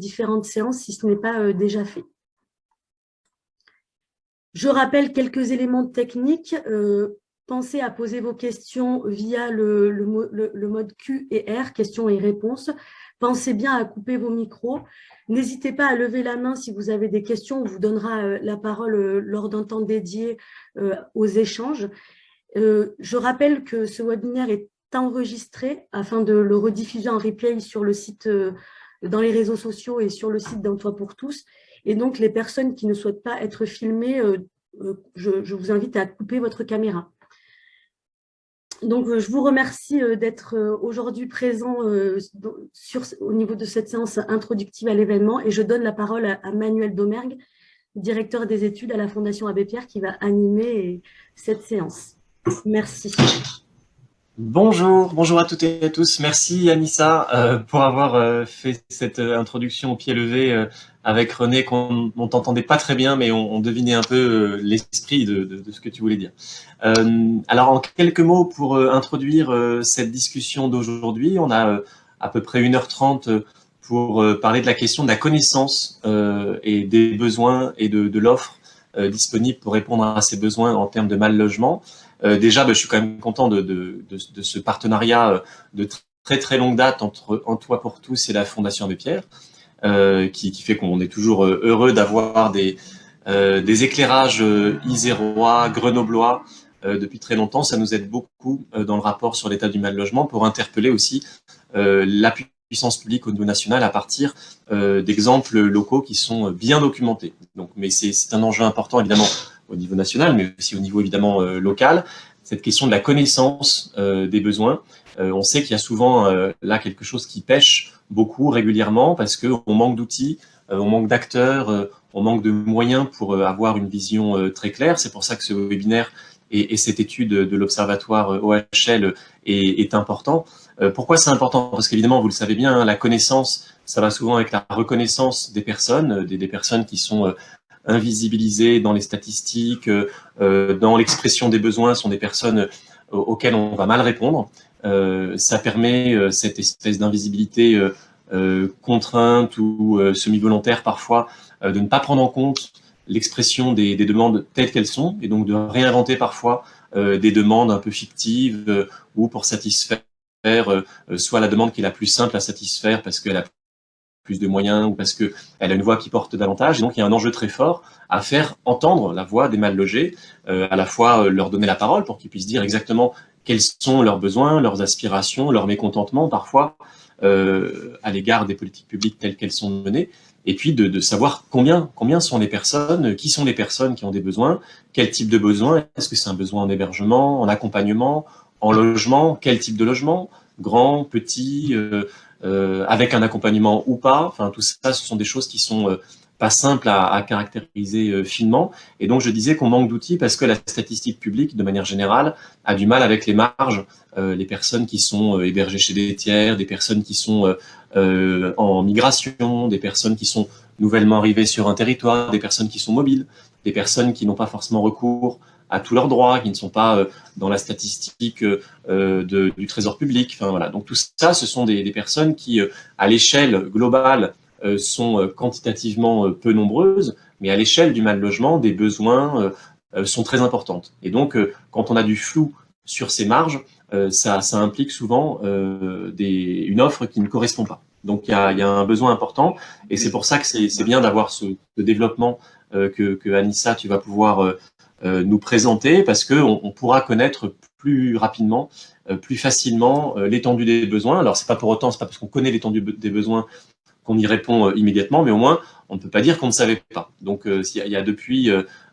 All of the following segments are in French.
différentes séances si ce n'est pas déjà fait. Je rappelle quelques éléments techniques. Pensez à poser vos questions via le mode Q et R, questions et réponses. Pensez bien à couper vos micros. N'hésitez pas à lever la main si vous avez des questions. On vous donnera la parole lors d'un temps dédié aux échanges. Je rappelle que ce webinaire est enregistré afin de le rediffuser en replay sur le site, dans les réseaux sociaux et sur le site d'Un Toit pour tous. Et donc, les personnes qui ne souhaitent pas être filmées, je vous invite à couper votre caméra. Donc, je vous remercie d'être aujourd'hui présent au niveau de cette séance introductive à l'événement et je donne la parole à Manuel Domergue, directeur des études à la Fondation Abbé Pierre, qui va animer cette séance. Merci. Bonjour à toutes et à tous. Merci Anissa pour avoir fait cette introduction au pied levé avec René, qu'on n'entendait pas très bien, mais on devinait un peu l'esprit de ce que tu voulais dire. Alors en quelques mots pour introduire cette discussion d'aujourd'hui, on a à peu près 1h30 pour parler de la question de la connaissance et des besoins et de l'offre disponible pour répondre à ces besoins en termes de mal logement. Déjà, je suis quand même content de ce partenariat de très longue date entre Un Toit pour tous et la Fondation Abbé Pierre, qui fait qu'on est toujours heureux d'avoir des éclairages isérois, grenoblois depuis très longtemps. Ça nous aide beaucoup dans le rapport sur l'état du mal logement pour interpeller aussi la puissance publique au niveau national à partir d'exemples locaux qui sont bien documentés. Donc, mais c'est un enjeu important évidemment au niveau national, mais aussi au niveau évidemment local, cette question de la connaissance des besoins. On sait qu'il y a souvent là quelque chose qui pêche beaucoup régulièrement parce qu'on manque d'outils, on manque d'acteurs, on manque de moyens pour avoir une vision très claire. C'est pour ça que ce webinaire et cette étude de l'Observatoire OHL est important. Pourquoi c'est important? Parce qu'évidemment, vous le savez bien, hein, la connaissance, ça va souvent avec la reconnaissance des personnes, des personnes qui sont invisibilisées dans les statistiques, dans l'expression des besoins, sont des personnes auxquelles on va mal répondre. Ça permet cette espèce d'invisibilité contrainte ou semi-volontaire parfois, de ne pas prendre en compte l'expression des demandes telles qu'elles sont, et donc de réinventer parfois des demandes un peu fictives ou pour satisfaire soit la demande qui est la plus simple à satisfaire parce qu'elle a plus de moyens ou parce qu'elle a une voix qui porte davantage. Et donc, il y a un enjeu très fort à faire entendre la voix des mal logés, à la fois leur donner la parole pour qu'ils puissent dire exactement quels sont leurs besoins, leurs aspirations, leurs mécontentements parfois à l'égard des politiques publiques telles qu'elles sont menées, et puis de savoir combien sont les personnes, qui sont les personnes qui ont des besoins, quel type de besoin, est-ce que c'est un besoin en hébergement, en accompagnement, en logement, quel type de logement, grand, petit, avec un accompagnement ou pas. Enfin, tout ça, ce sont des choses qui sont pas simples à caractériser finement. Et donc, je disais qu'on manque d'outils parce que la statistique publique, de manière générale, a du mal avec les marges. Les personnes qui sont hébergées chez des tiers, des personnes qui sont en migration, des personnes qui sont nouvellement arrivées sur un territoire, des personnes qui sont mobiles, des personnes qui n'ont pas forcément recours à tous leurs droits, qui ne sont pas dans la statistique du trésor public. Enfin, voilà. Donc tout ça, ce sont des personnes qui, à l'échelle globale, sont quantitativement peu nombreuses, mais à l'échelle du mal logement, des besoins sont très importantes. Et donc, quand on a du flou sur ces marges, ça implique souvent une offre qui ne correspond pas. Donc il y a un besoin important, et c'est pour ça que c'est bien d'avoir ce développement que Anissa, tu vas pouvoir nous présenter, parce qu'on pourra connaître plus rapidement, plus facilement l'étendue des besoins. Alors c'est pas pour autant, c'est pas parce qu'on connaît l'étendue des besoins qu'on y répond immédiatement, mais au moins on ne peut pas dire qu'on ne savait pas. Donc il y a depuis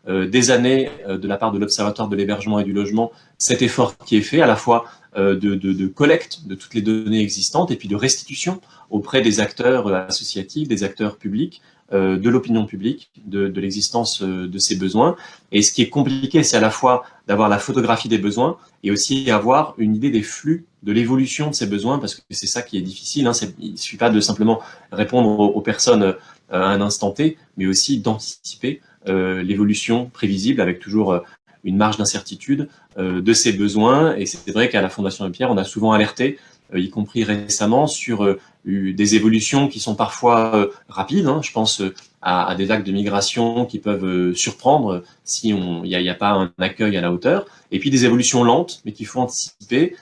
des années de la part de l'Observatoire de l'hébergement et du logement cet effort qui est fait à la fois de collecte de toutes les données existantes et puis de restitution auprès des acteurs associatifs, des acteurs publics, de l'opinion publique, de l'existence de ces besoins. Et ce qui est compliqué, c'est à la fois d'avoir la photographie des besoins et aussi avoir une idée des flux, de l'évolution de ces besoins, parce que c'est ça qui est difficile. Hein. Il ne suffit pas de simplement répondre aux personnes à un instant T, mais aussi d'anticiper l'évolution prévisible avec toujours une marge d'incertitude de ces besoins. Et c'est vrai qu'à la Fondation Abbé Pierre, on a souvent alerté y compris récemment, sur des évolutions qui sont parfois rapides. Hein. Je pense à des vagues de migration qui peuvent surprendre si il n'y a pas un accueil à la hauteur. Et puis des évolutions lentes, mais qu'il faut anticiper.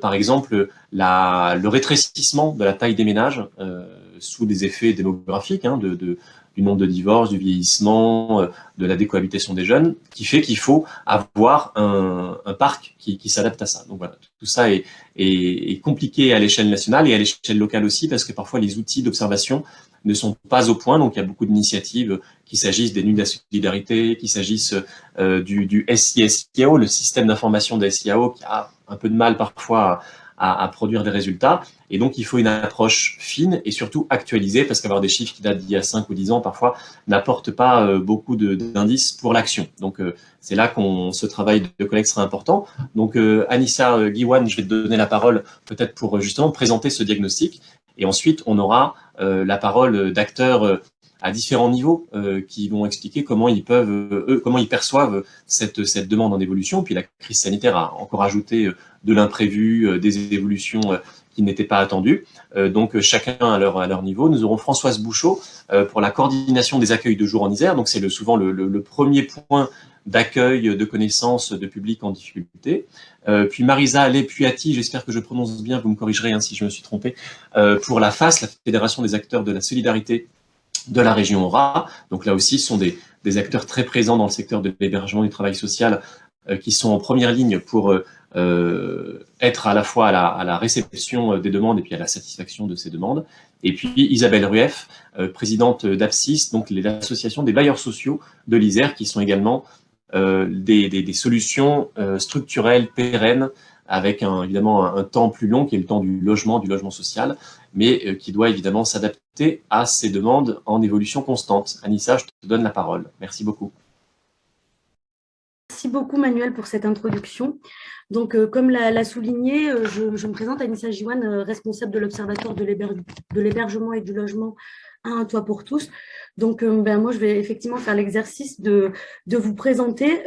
Par exemple, le rétrécissement de la taille des ménages sous des effets démographiques, hein, du nombre de divorces, du vieillissement, de la décohabitation des jeunes, qui fait qu'il faut avoir un parc qui s'adapte à ça. Donc voilà, tout ça est compliqué à l'échelle nationale et à l'échelle locale aussi, parce que parfois les outils d'observation ne sont pas au point. Donc il y a beaucoup d'initiatives, qu'il s'agisse des nuits de la solidarité, qu'il s'agisse du SIAO, le système d'information de SIAO, qui a un peu de mal parfois à produire des résultats. Et donc, il faut une approche fine et surtout actualisée, parce qu'avoir des chiffres qui datent d'il y a 5 ou 10 ans, parfois, n'apporte pas beaucoup d'indices pour l'action. Donc, c'est là ce travail de collecte sera important. Donc, Anissa Guiwan, je vais te donner la parole peut-être pour justement présenter ce diagnostic. Et ensuite, on aura la parole d'acteurs à différents niveaux qui vont expliquer comment ils perçoivent cette demande en évolution. Puis la crise sanitaire a encore ajouté de l'imprévu, des évolutions qui n'étaient pas attendues. Donc chacun à leur niveau. Nous aurons Françoise Bouchot pour la coordination des accueils de jour en Isère. Donc c'est souvent le premier point d'accueil de connaissances de public en difficulté. Puis Marisa Lepuati, j'espère que je prononce bien, vous me corrigerez si je me suis trompé, pour la FAS, la Fédération des acteurs de la solidarité de la région Aura. Donc là aussi, ce sont des acteurs très présents dans le secteur de l'hébergement et du travail social qui sont en première ligne pour être à la fois à la réception des demandes et puis à la satisfaction de ces demandes. Et puis Isabelle Rueff, présidente d'APSIS, donc l'association des bailleurs sociaux de l'Isère, qui sont également des solutions structurelles, pérennes, avec évidemment un temps plus long qui est le temps du logement social, mais qui doit évidemment s'adapter à ces demandes en évolution constante. Anissa, je te donne la parole. Merci beaucoup. Merci beaucoup Manuel pour cette introduction. Donc, comme l'a souligné, je me présente Anissa Guiwan, responsable de l'Observatoire de l'hébergement et du logement à Un Toit pour tous. Donc, moi, je vais effectivement faire l'exercice de vous présenter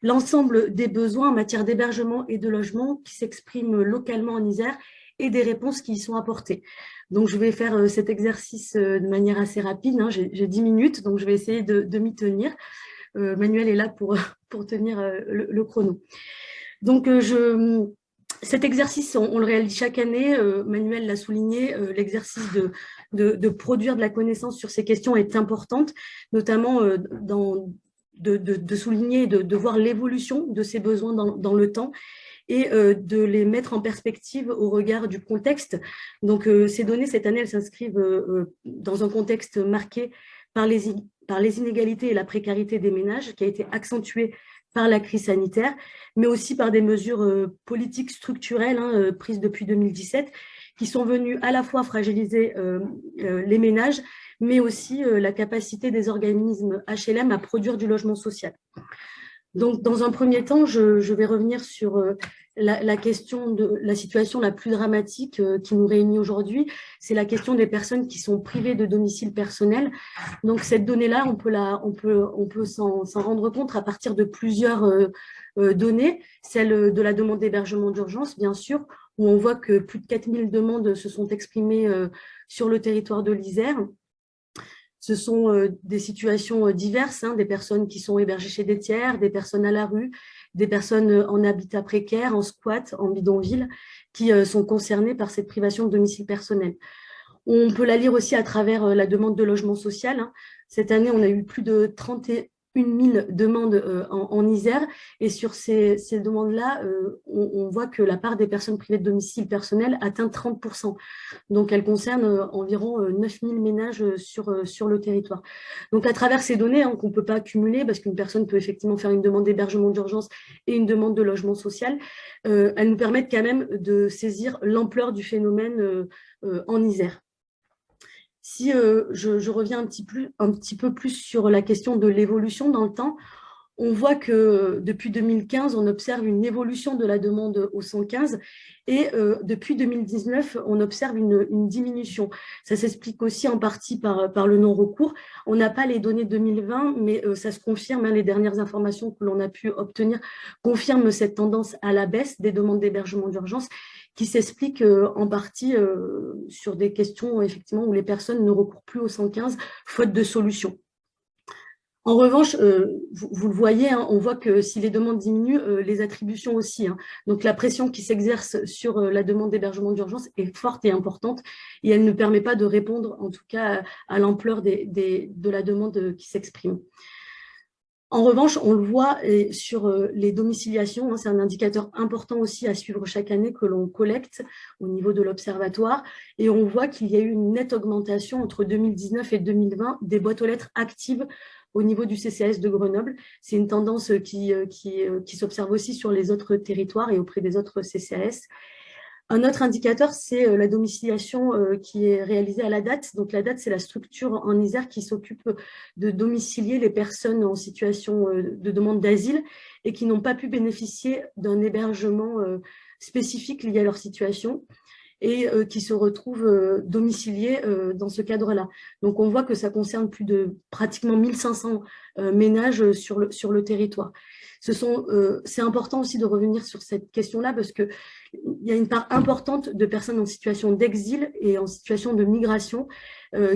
l'ensemble des besoins en matière d'hébergement et de logement qui s'expriment localement en Isère et des réponses qui y sont apportées. Donc, je vais faire cet exercice de manière assez rapide. Hein. J'ai 10 minutes, donc je vais essayer de m'y tenir. Manuel est là pour tenir le chrono. Donc, cet exercice, on le réalise chaque année. Manuel l'a souligné, l'exercice de produire de la connaissance sur ces questions est importante, notamment de souligner, de voir l'évolution de ces besoins dans le temps et de les mettre en perspective au regard du contexte. Donc, ces données, cette année, elles s'inscrivent dans un contexte marqué par les inégalités et la précarité des ménages, qui a été accentuée par la crise sanitaire, mais aussi par des mesures politiques structurelles prises depuis 2017, qui sont venues à la fois fragiliser les ménages, mais aussi la capacité des organismes HLM à produire du logement social. Donc, dans un premier temps, je vais revenir sur la question de la situation la plus dramatique qui nous réunit aujourd'hui. C'est la question des personnes qui sont privées de domicile personnel. Donc, cette donnée-là, on peut s'en rendre compte à partir de plusieurs données. Celle de la demande d'hébergement d'urgence, bien sûr, où on voit que plus de 4000 demandes se sont exprimées sur le territoire de l'Isère. Ce sont des situations diverses, des personnes qui sont hébergées chez des tiers, des personnes à la rue, des personnes en habitat précaire, en squat, en bidonville, qui sont concernées par cette privation de domicile personnel. On peut la lire aussi à travers la demande de logement social. Cette année, on a eu plus de 31 000 demandes en Isère. Et sur ces demandes-là, on voit que la part des personnes privées de domicile personnel atteint 30%. Donc, elle concerne environ 9 000 ménages sur le territoire. Donc, à travers ces données qu'on ne peut pas accumuler, parce qu'une personne peut effectivement faire une demande d'hébergement d'urgence et une demande de logement social, elles nous permettent quand même de saisir l'ampleur du phénomène en Isère. Si je reviens un petit peu plus sur la question de l'évolution dans le temps, on voit que depuis 2015, on observe une évolution de la demande au 115 et depuis 2019, on observe une diminution. Ça s'explique aussi en partie par le non-recours. On n'a pas les données 2020, mais ça se confirme. Les dernières informations que l'on a pu obtenir confirment cette tendance à la baisse des demandes d'hébergement d'urgence qui s'explique en partie sur des questions effectivement où les personnes ne recourent plus au 115 faute de solution. En revanche, vous le voyez, hein, on voit que si les demandes diminuent, les attributions aussi. Hein. Donc, la pression qui s'exerce sur la demande d'hébergement d'urgence est forte et importante et elle ne permet pas de répondre, en tout cas, à l'ampleur de la demande qui s'exprime. En revanche, on le voit sur les domiciliations, hein, c'est un indicateur important aussi à suivre chaque année que l'on collecte au niveau de l'observatoire. Et on voit qu'il y a eu une nette augmentation entre 2019 et 2020 des boîtes aux lettres actives au niveau du CCAS de Grenoble. C'est une tendance qui s'observe aussi sur les autres territoires et auprès des autres CCAS. Un autre indicateur, c'est la domiciliation qui est réalisée à la date. Donc, la date, c'est la structure en Isère qui s'occupe de domicilier les personnes en situation de demande d'asile et qui n'ont pas pu bénéficier d'un hébergement spécifique lié à leur situation et qui se retrouvent domiciliés dans ce cadre-là. Donc, on voit que ça concerne plus de pratiquement 1500 ménages sur le territoire. C'est important aussi de revenir sur cette question-là parce qu'il y a une part importante de personnes en situation d'exil et en situation de migration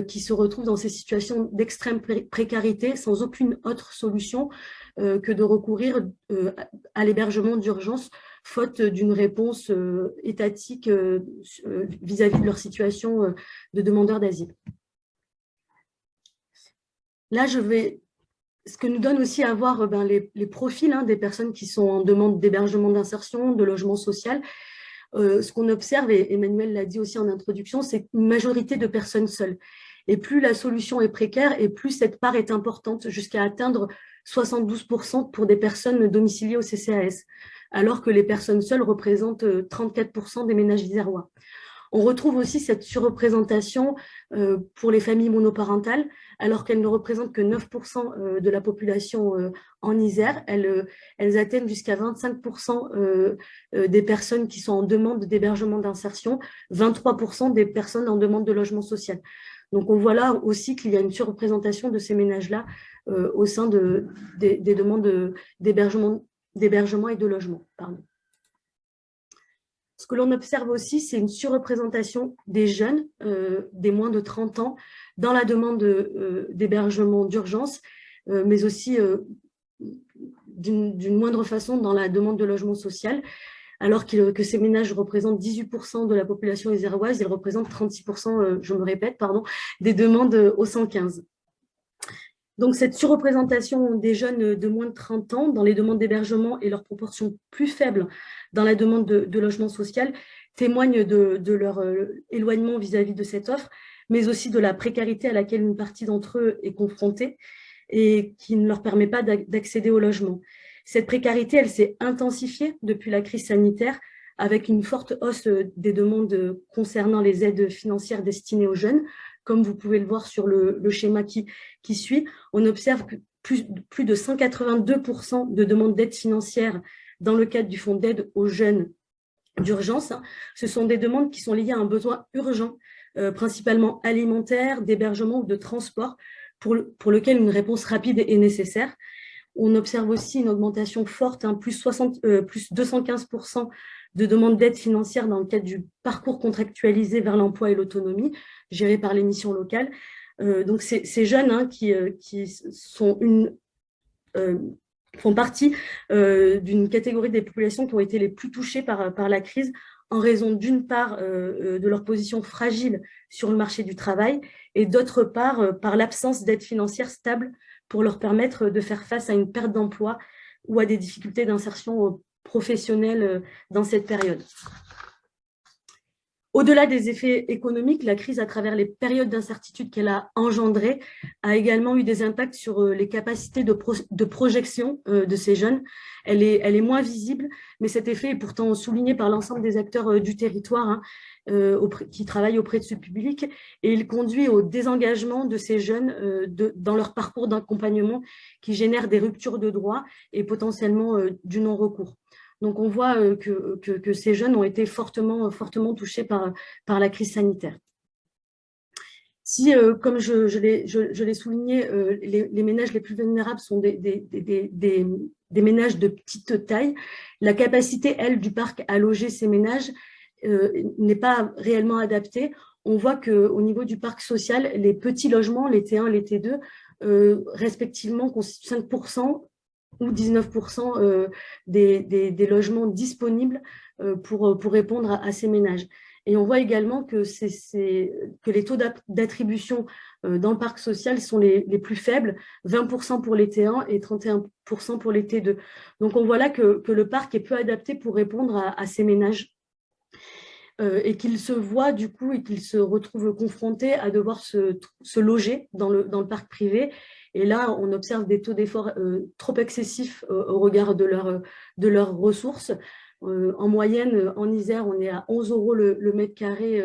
qui se retrouvent dans ces situations d'extrême précarité sans aucune autre solution que de recourir à l'hébergement d'urgence faute d'une réponse étatique vis-à-vis de leur situation de demandeurs d'asile. Là, ce que nous donne aussi à voir les profils hein, des personnes qui sont en demande d'hébergement d'insertion, de logement social. Ce qu'on observe, et Emmanuel l'a dit aussi en introduction, c'est une majorité de personnes seules. Et plus la solution est précaire, et plus cette part est importante, jusqu'à atteindre 72% pour des personnes domiciliées au CCAS, alors que les personnes seules représentent 34% des ménages isérois. On retrouve aussi cette surreprésentation pour les familles monoparentales, alors qu'elles ne représentent que 9% de la population en Isère. Elles atteignent jusqu'à 25% des personnes qui sont en demande d'hébergement d'insertion, 23% des personnes en demande de logement social. Donc, on voit là aussi qu'il y a une surreprésentation de ces ménages-là au sein des demandes d'hébergement et de logement. Pardon. Ce que l'on observe aussi, c'est une surreprésentation des jeunes, des moins de 30 ans, dans la demande d'hébergement d'urgence, mais aussi d'une moindre façon dans la demande de logement social, alors que ces ménages représentent 18% de la population iséroise, ils représentent 36%, je me répète, pardon, des demandes au 115. Donc, cette surreprésentation des jeunes de moins de 30 ans dans les demandes d'hébergement et leur proportion plus faible dans la demande de logement social témoigne de leur éloignement vis-à-vis de cette offre, mais aussi de la précarité à laquelle une partie d'entre eux est confrontée et qui ne leur permet pas d'accéder au logement. Cette précarité, elle s'est intensifiée depuis la crise sanitaire avec une forte hausse des demandes concernant les aides financières destinées aux jeunes. Comme vous pouvez le voir sur le schéma qui suit, on observe que plus de 182% de demandes d'aide financière dans le cadre du fonds d'aide aux jeunes d'urgence. Ce sont des demandes qui sont liées à un besoin urgent, principalement alimentaire, d'hébergement ou de transport, pour lequel une réponse rapide est nécessaire. On observe aussi une augmentation forte, plus 215% de demandes d'aide financière dans le cadre du parcours contractualisé vers l'emploi et l'autonomie, géré par les missions locales. Donc, ces jeunes qui font partie d'une catégorie des populations qui ont été les plus touchées par la crise, en raison d'une part de leur position fragile sur le marché du travail et d'autre part par l'absence d'aide financière stable pour leur permettre de faire face à une perte d'emploi ou à des difficultés d'insertion professionnelle dans cette période. Au-delà des effets économiques, la crise, à travers les périodes d'incertitude qu'elle a engendrées, a également eu des impacts sur les capacités de projection de ces jeunes. Elle est moins visible, mais cet effet est pourtant souligné par l'ensemble des acteurs du territoire qui travaillent auprès de ce public, et il conduit au désengagement de ces jeunes dans leur parcours d'accompagnement qui génère des ruptures de droits et potentiellement du non-recours. Donc, on voit que ces jeunes ont été fortement touchés par la crise sanitaire. Si, comme je l'ai souligné, les ménages les plus vulnérables sont des ménages de petite taille, la capacité, elle, du parc à loger ces ménages n'est pas réellement adapté. On voit qu'au niveau du parc social, les petits logements, les T1, les T2, respectivement constituent 5% ou 19% des logements disponibles pour répondre à ces ménages. Et on voit également que les taux d'attribution dans le parc social sont les plus faibles, 20% pour les T1 et 31% pour les T2. Donc on voit là que le parc est peu adapté pour répondre à ces ménages. Et qu'ils se voient du coup et qu'ils se retrouvent confrontés à devoir se loger dans le parc privé. Et là, on observe des taux d'effort trop excessifs au regard de leurs ressources. En moyenne, en Isère, on est à 11 € le mètre carré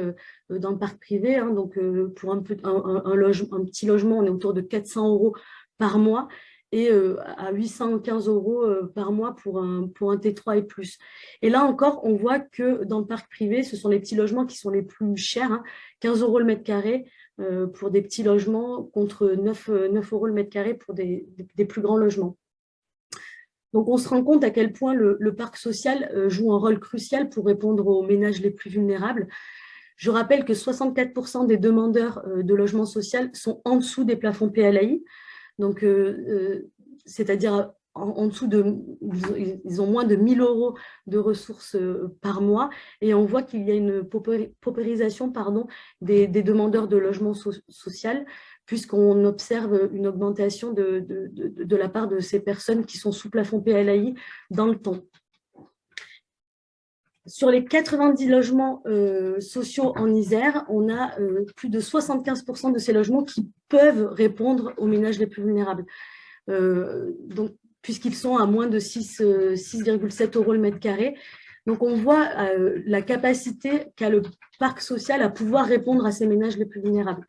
dans le parc privé. Hein, donc, pour un petit logement, on est autour de 400 € par mois et à 815 € par mois pour un T3 et plus. Et là encore, on voit que dans le parc privé, ce sont les petits logements qui sont les plus chers, hein, 15 € le mètre carré pour des petits logements contre 9 € le mètre carré pour des plus grands logements. Donc, on se rend compte à quel point le parc social joue un rôle crucial pour répondre aux ménages les plus vulnérables. Je rappelle que 64% des demandeurs de logement social sont en dessous des plafonds PLAI. Donc, c'est-à-dire en dessous ils ont moins de 1 000 € de ressources par mois. Et on voit qu'il y a une paupérisation des demandeurs de logement social, puisqu'on observe une augmentation de la part de ces personnes qui sont sous plafond PLAI dans le temps. Sur les 90 logements sociaux en Isère, on a plus de 75% de ces logements qui peuvent répondre aux ménages les plus vulnérables. Donc, puisqu'ils sont à moins de 6,7 € le mètre carré. Donc, on voit la capacité qu'a le parc social à pouvoir répondre à ces ménages les plus vulnérables.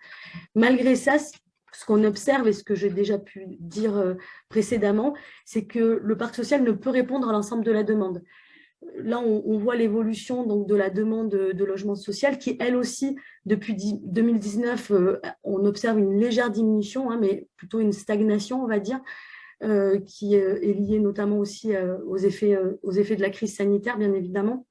Malgré ça, ce qu'on observe et ce que j'ai déjà pu dire précédemment, c'est que le parc social ne peut répondre à l'ensemble de la demande. Là, on voit l'évolution de la demande de logement social qui, elle aussi, depuis 2019, on observe une légère diminution, hein, mais plutôt une stagnation, on va dire, qui est liée notamment aussi aux effets de la crise sanitaire, bien évidemment.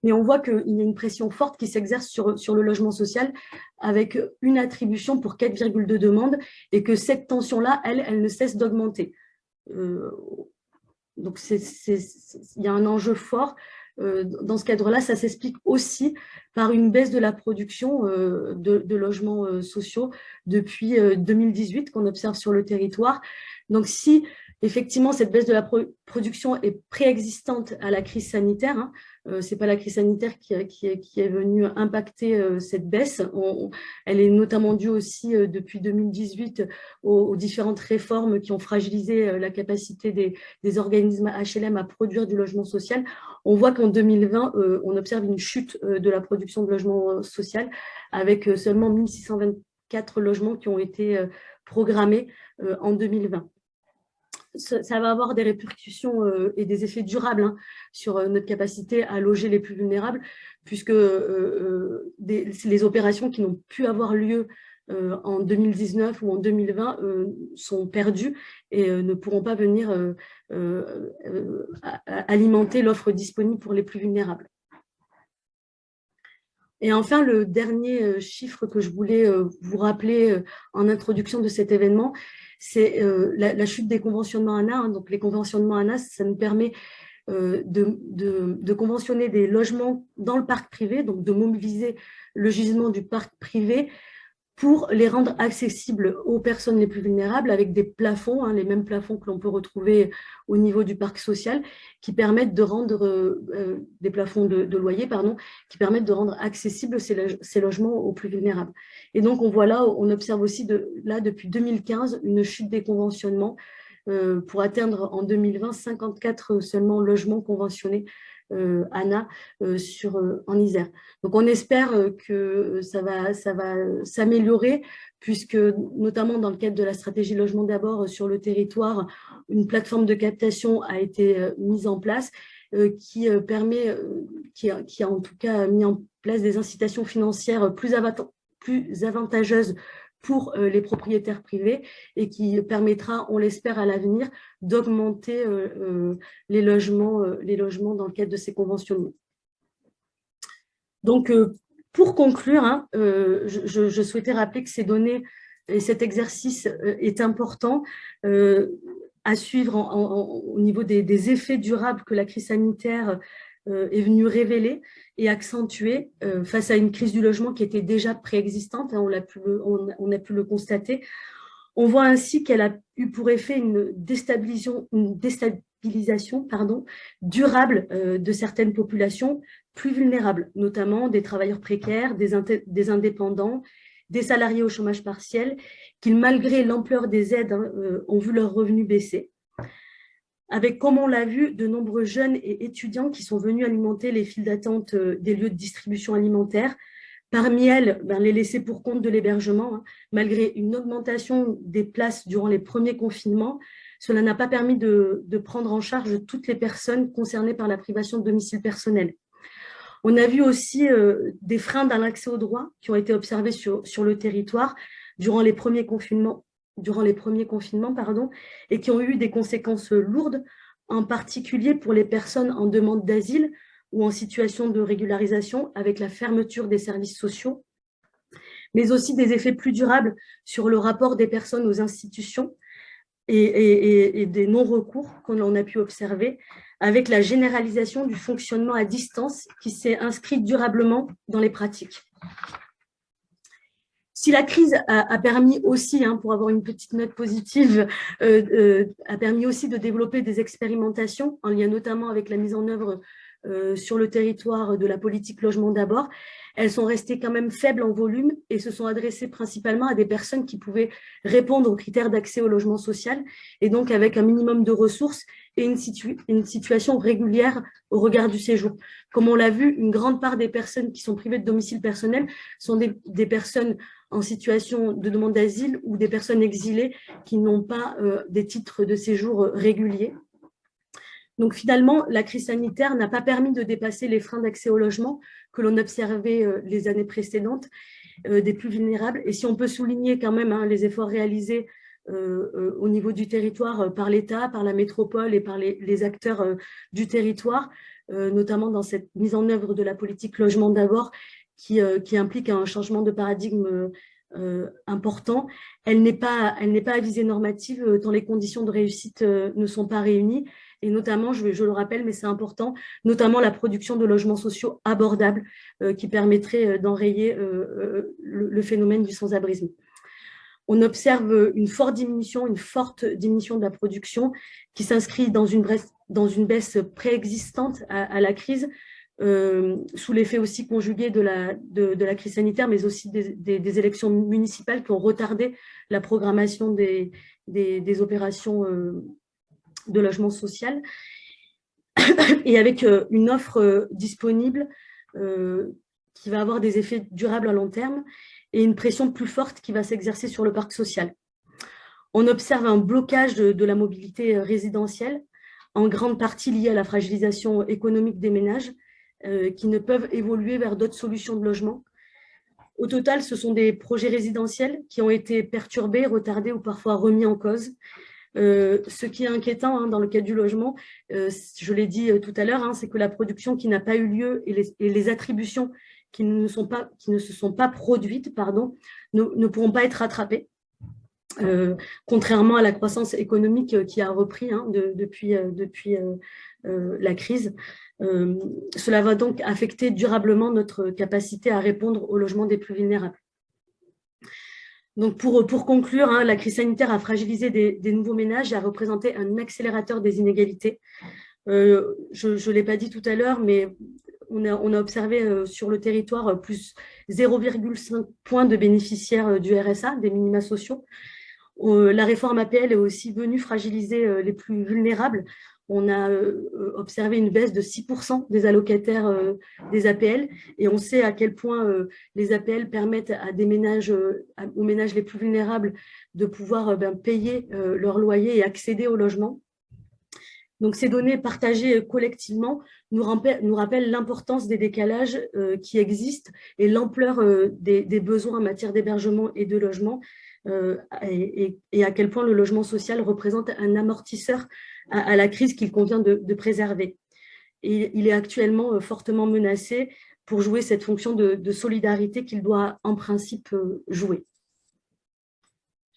Mais on voit qu'il y a une pression forte qui s'exerce sur le logement social avec une attribution pour 4,2 demandes et que cette tension-là, elle ne cesse d'augmenter. Donc, il y a un enjeu fort. Dans ce cadre-là, ça s'explique aussi par une baisse de la production de logements sociaux depuis 2018 qu'on observe sur le territoire. Donc, si effectivement cette baisse de la production est préexistante à la crise sanitaire, hein, ce n'est pas la crise sanitaire qui est venue impacter cette baisse. Elle est notamment due aussi depuis 2018 aux différentes réformes qui ont fragilisé la capacité des organismes HLM à produire du logement social. On voit qu'en 2020, on observe une chute de la production de logement social avec seulement 1624 logements qui ont été programmés en 2020. Ça va avoir des répercussions et des effets durables, hein, sur notre capacité à loger les plus vulnérables, puisque les opérations qui n'ont pu avoir lieu en 2019 ou en 2020 sont perdues et ne pourront pas venir alimenter l'offre disponible pour les plus vulnérables. Et enfin, le dernier chiffre que je voulais vous rappeler en introduction de cet événement, c'est la chute des conventionnements ANA. Hein. Donc, les conventionnements ANA, ça nous permet de conventionner des logements dans le parc privé, donc de mobiliser le gisement du parc privé pour les rendre accessibles aux personnes les plus vulnérables avec des plafonds, hein, les mêmes plafonds que l'on peut retrouver au niveau du parc social, qui permettent de rendre, des plafonds de loyer, pardon, qui permettent de rendre accessibles ces logements aux plus vulnérables. Et donc, on voit là, on observe aussi depuis 2015 une chute des conventionnements pour atteindre en 2020 54 seulement logements conventionnés ANA en Isère. Donc, on espère que ça va s'améliorer puisque, notamment dans le cadre de la stratégie Logement d'abord sur le territoire, une plateforme de captation a été mise en place qui a en tout cas mis en place des incitations financières plus avantageuses pour les propriétaires privés et qui permettra, on l'espère à l'avenir, d'augmenter les logements dans le cadre de ces conventionnements. Donc, pour conclure, hein, je souhaitais rappeler que ces données et cet exercice est important à suivre au niveau des effets durables que la crise sanitaire est venue révéler et accentuer face à une crise du logement qui était déjà préexistante, hein, on a pu le constater. On voit ainsi qu'elle a eu pour effet une déstabilisation durable de certaines populations plus vulnérables, notamment des travailleurs précaires, des indépendants, des salariés au chômage partiel, qui, malgré l'ampleur des aides, ont vu leurs revenus baisser. Avec, comme on l'a vu, de nombreux jeunes et étudiants qui sont venus alimenter les files d'attente des lieux de distribution alimentaire. Parmi elles, les laissés pour compte de l'hébergement, hein, malgré une augmentation des places durant les premiers confinements, cela n'a pas permis de prendre en charge toutes les personnes concernées par la privation de domicile personnel. On a vu aussi des freins dans l'accès aux droits qui ont été observés sur le territoire durant les premiers confinements, et qui ont eu des conséquences lourdes, en particulier pour les personnes en demande d'asile ou en situation de régularisation, avec la fermeture des services sociaux, mais aussi des effets plus durables sur le rapport des personnes aux institutions et des non-recours qu'on a pu observer, avec la généralisation du fonctionnement à distance qui s'est inscrit durablement dans les pratiques. Si la crise a permis aussi, hein, pour avoir une petite note positive, a permis aussi de développer des expérimentations en lien notamment avec la mise en œuvre sur le territoire de la politique logement d'abord, elles sont restées quand même faibles en volume et se sont adressées principalement à des personnes qui pouvaient répondre aux critères d'accès au logement social et donc avec un minimum de ressources et une situation régulière au regard du séjour. Comme on l'a vu, une grande part des personnes qui sont privées de domicile personnel sont des personnes en situation de demande d'asile ou des personnes exilées qui n'ont pas des titres de séjour réguliers. Donc finalement, la crise sanitaire n'a pas permis de dépasser les freins d'accès au logement que l'on observait les années précédentes des plus vulnérables. Et si on peut souligner quand même hein, les efforts réalisés au niveau du territoire par l'État, par la métropole et par les acteurs du territoire, notamment dans cette mise en œuvre de la politique logement d'abord, qui implique un changement de paradigme important. Elle n'est pas à visée normative tant les conditions de réussite ne sont pas réunies. Et notamment, je le rappelle, mais c'est important, notamment la production de logements sociaux abordables qui permettraient d'enrayer le phénomène du sans-abrisme. On observe une forte diminution de la production qui s'inscrit dans une baisse préexistante à la crise, sous l'effet aussi conjugué de la crise sanitaire, mais aussi des élections municipales qui ont retardé la programmation des opérations de logement social, et avec une offre disponible qui va avoir des effets durables à long terme et une pression plus forte qui va s'exercer sur le parc social. On observe un blocage de la mobilité résidentielle, en grande partie lié à la fragilisation économique des ménages qui ne peuvent évoluer vers d'autres solutions de logement. Au total, ce sont des projets résidentiels qui ont été perturbés, retardés ou parfois remis en cause. Ce qui est inquiétant hein, dans le cadre du logement, je l'ai dit tout à l'heure, hein, c'est que la production qui n'a pas eu lieu et les attributions qui ne se sont pas produites ne pourront pas être rattrapées, contrairement à la croissance économique qui a repris hein, depuis la crise. Cela va donc affecter durablement notre capacité à répondre au logement des plus vulnérables. Donc pour conclure, hein, la crise sanitaire a fragilisé des nouveaux ménages et a représenté un accélérateur des inégalités. Je ne l'ai pas dit tout à l'heure, mais on a observé sur le territoire plus 0,5 points de bénéficiaires du RSA, des minima sociaux. La réforme APL est aussi venue fragiliser les plus vulnérables. On a observé une baisse de 6% des allocataires des APL et on sait à quel point les APL permettent à des ménages, aux ménages les plus vulnérables de pouvoir payer leur loyer et accéder au logement. Donc, ces données partagées collectivement nous rappellent l'importance des décalages qui existent et l'ampleur des besoins en matière d'hébergement et de logement et à quel point le logement social représente un amortisseur à la crise qu'il convient de préserver. Et il est actuellement fortement menacé pour jouer cette fonction de solidarité qu'il doit en principe jouer.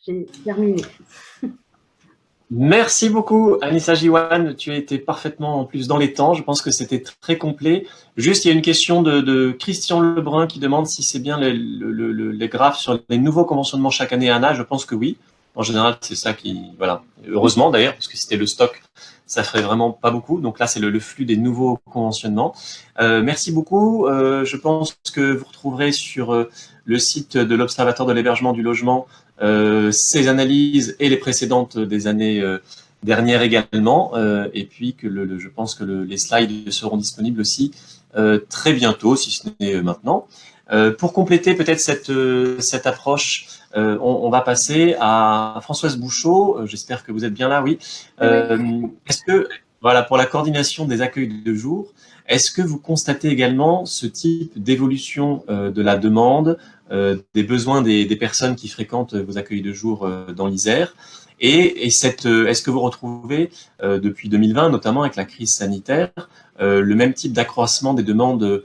J'ai terminé. Merci beaucoup, Anissa Jiwan. Tu as été parfaitement en plus dans les temps. Je pense que c'était très complet. Juste, il y a une question de Christian Lebrun qui demande si c'est bien les graphes sur les nouveaux conventionnements chaque année à ANA. Je pense que oui. En général, c'est ça qui, voilà. Heureusement d'ailleurs, parce que si c'était le stock, ça ferait vraiment pas beaucoup. Donc là, c'est le flux des nouveaux conventionnements. Merci beaucoup. Je pense que vous retrouverez sur le site de l'Observatoire de l'hébergement du logement ces analyses et les précédentes des années dernières également. Et puis que je pense que les slides seront disponibles aussi très bientôt, si ce n'est maintenant. Pour compléter peut-être cette approche, on va passer à Françoise Bouchot. J'espère que vous êtes bien là, oui. Est-ce que, voilà, pour la coordination des accueils de jour, est-ce que vous constatez également ce type d'évolution de la demande, des besoins des personnes qui fréquentent vos accueils de jour dans l'Isère? Et est-ce que vous retrouvez, depuis 2020, notamment avec la crise sanitaire, le même type d'accroissement des demandes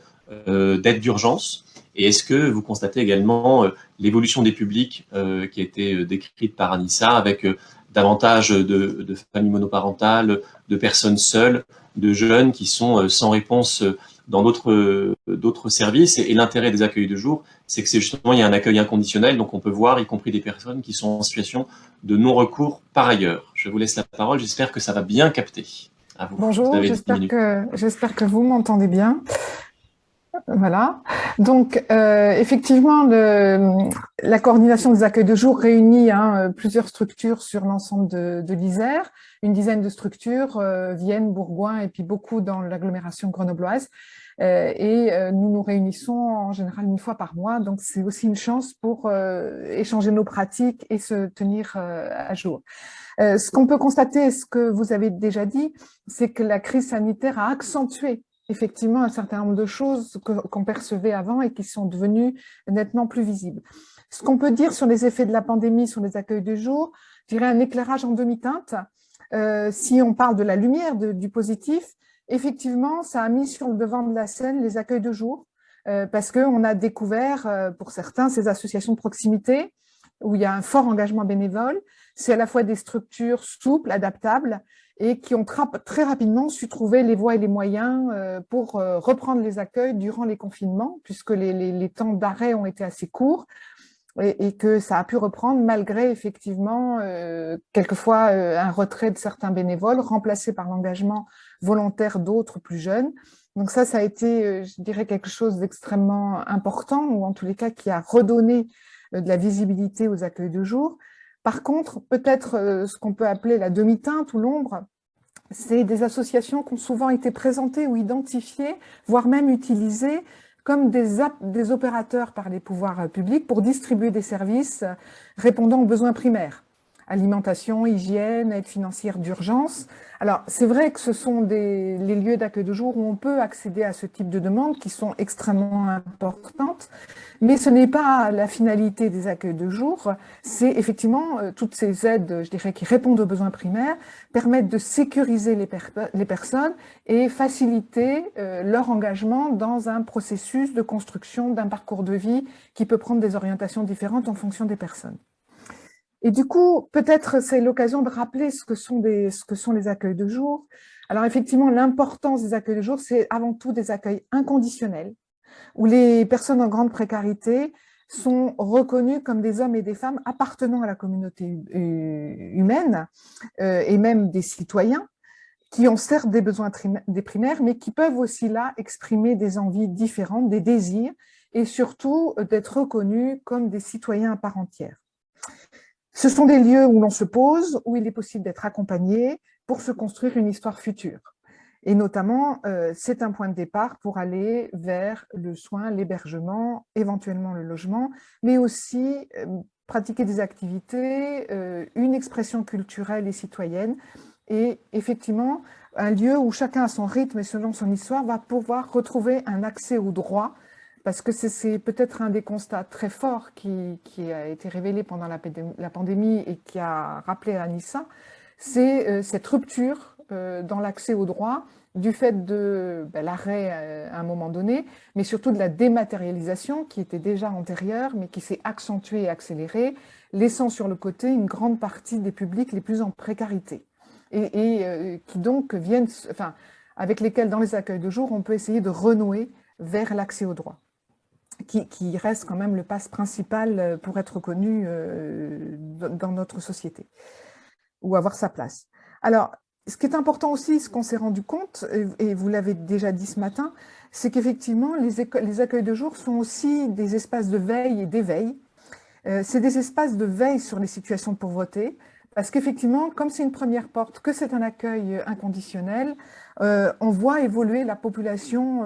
d'aide d'urgence? Et est-ce que vous constatez également l'évolution des publics qui a été décrite par Anissa, avec davantage de familles monoparentales, de personnes seules, de jeunes qui sont sans réponse dans d'autres services? Et l'intérêt des accueils de jour, c'est que justement, il y a un accueil inconditionnel, donc on peut voir, y compris des personnes qui sont en situation de non-recours par ailleurs. Je vous laisse la parole, j'espère que ça va bien capter. À vous. Bonjour, vous avez 10 minutes. j'espère que vous m'entendez bien. Voilà. Donc, effectivement, la coordination des accueils de jour réunit plusieurs structures sur l'ensemble de l'Isère, une dizaine de structures, Vienne, Bourgoin, et puis beaucoup dans l'agglomération grenobloise. Nous nous réunissons en général une fois par mois, donc c'est aussi une chance pour échanger nos pratiques et se tenir à jour. Ce qu'on peut constater, et ce que vous avez déjà dit, c'est que la crise sanitaire a accentué effectivement un certain nombre de choses qu'on percevait avant et qui sont devenues nettement plus visibles. Ce qu'on peut dire sur les effets de la pandémie sur les accueils de jour, je dirais un éclairage en demi-teinte. Si on parle de la lumière, du positif, effectivement, ça a mis sur le devant de la scène les accueils de jour, parce qu'on a découvert, pour certains, ces associations de proximité où il y a un fort engagement bénévole. C'est à la fois des structures souples, adaptables, et qui ont très rapidement su trouver les voies et les moyens pour reprendre les accueils durant les confinements, puisque les temps d'arrêt ont été assez courts, et que ça a pu reprendre malgré effectivement quelquefois un retrait de certains bénévoles, remplacé par l'engagement volontaire d'autres plus jeunes. Donc ça a été, je dirais, quelque chose d'extrêmement important, ou en tous les cas qui a redonné de la visibilité aux accueils de jour. Par contre, peut-être ce qu'on peut appeler la demi-teinte ou l'ombre, c'est des associations qui ont souvent été présentées ou identifiées, voire même utilisées comme des opérateurs par les pouvoirs publics pour distribuer des services répondant aux besoins primaires. Alimentation, hygiène, aide financière d'urgence. Alors, c'est vrai que ce sont les lieux d'accueil de jour où on peut accéder à ce type de demandes qui sont extrêmement importantes, mais ce n'est pas la finalité des accueils de jour. C'est effectivement toutes ces aides, je dirais, qui répondent aux besoins primaires, permettent de sécuriser les personnes et faciliter leur engagement dans un processus de construction d'un parcours de vie qui peut prendre des orientations différentes en fonction des personnes. Et du coup, peut-être c'est l'occasion de rappeler ce que sont les accueils de jour. Alors effectivement, l'importance des accueils de jour, c'est avant tout des accueils inconditionnels, où les personnes en grande précarité sont reconnues comme des hommes et des femmes appartenant à la communauté humaine et même des citoyens, qui ont certes des besoins des primaires, mais qui peuvent aussi là exprimer des envies différentes, des désirs, et surtout d'être reconnus comme des citoyens à part entière. Ce sont des lieux où l'on se pose, où il est possible d'être accompagné pour se construire une histoire future. Et notamment, c'est un point de départ pour aller vers le soin, l'hébergement, éventuellement le logement, mais aussi pratiquer des activités, une expression culturelle et citoyenne, et effectivement, un lieu où chacun à son rythme et selon son histoire va pouvoir retrouver un accès au droit, parce que c'est peut-être un des constats très forts qui a été révélé pendant la pandémie et qui a rappelé à Anissa, c'est cette rupture dans l'accès au droit du fait de l'arrêt à un moment donné, mais surtout de la dématérialisation qui était déjà antérieure, mais qui s'est accentuée et accélérée, laissant sur le côté une grande partie des publics les plus en précarité. Et qui donc viennent, enfin, avec lesquels dans les accueils de jour, on peut essayer de renouer vers l'accès aux droits, qui reste quand même le passe principal pour être reconnu dans notre société, ou avoir sa place. Alors, ce qui est important aussi, ce qu'on s'est rendu compte, et vous l'avez déjà dit ce matin, c'est qu'effectivement, les accueils de jour sont aussi des espaces de veille et d'éveil. C'est des espaces de veille sur les situations de pauvreté, parce qu'effectivement, comme c'est une première porte, que c'est un accueil inconditionnel, on voit évoluer la population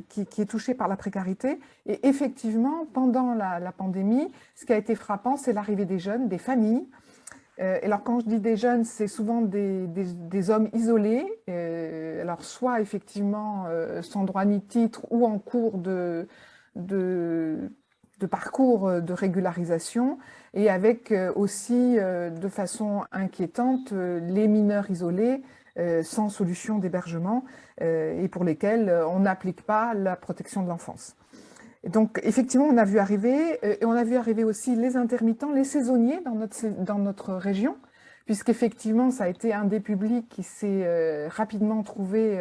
qui est touchée par la précarité. Et effectivement, pendant la pandémie, ce qui a été frappant, c'est l'arrivée des jeunes, des familles. Alors, quand je dis des jeunes, c'est souvent des hommes isolés, alors soit effectivement sans droit ni titre ou en cours de parcours de régularisation, et avec aussi de façon inquiétante les mineurs isolés sans solution d'hébergement et pour lesquels on n'applique pas la protection de l'enfance. Donc, effectivement, on a vu arriver, et on a vu arriver aussi les intermittents, les saisonniers dans notre région, puisqu'effectivement, ça a été un des publics qui s'est rapidement trouvé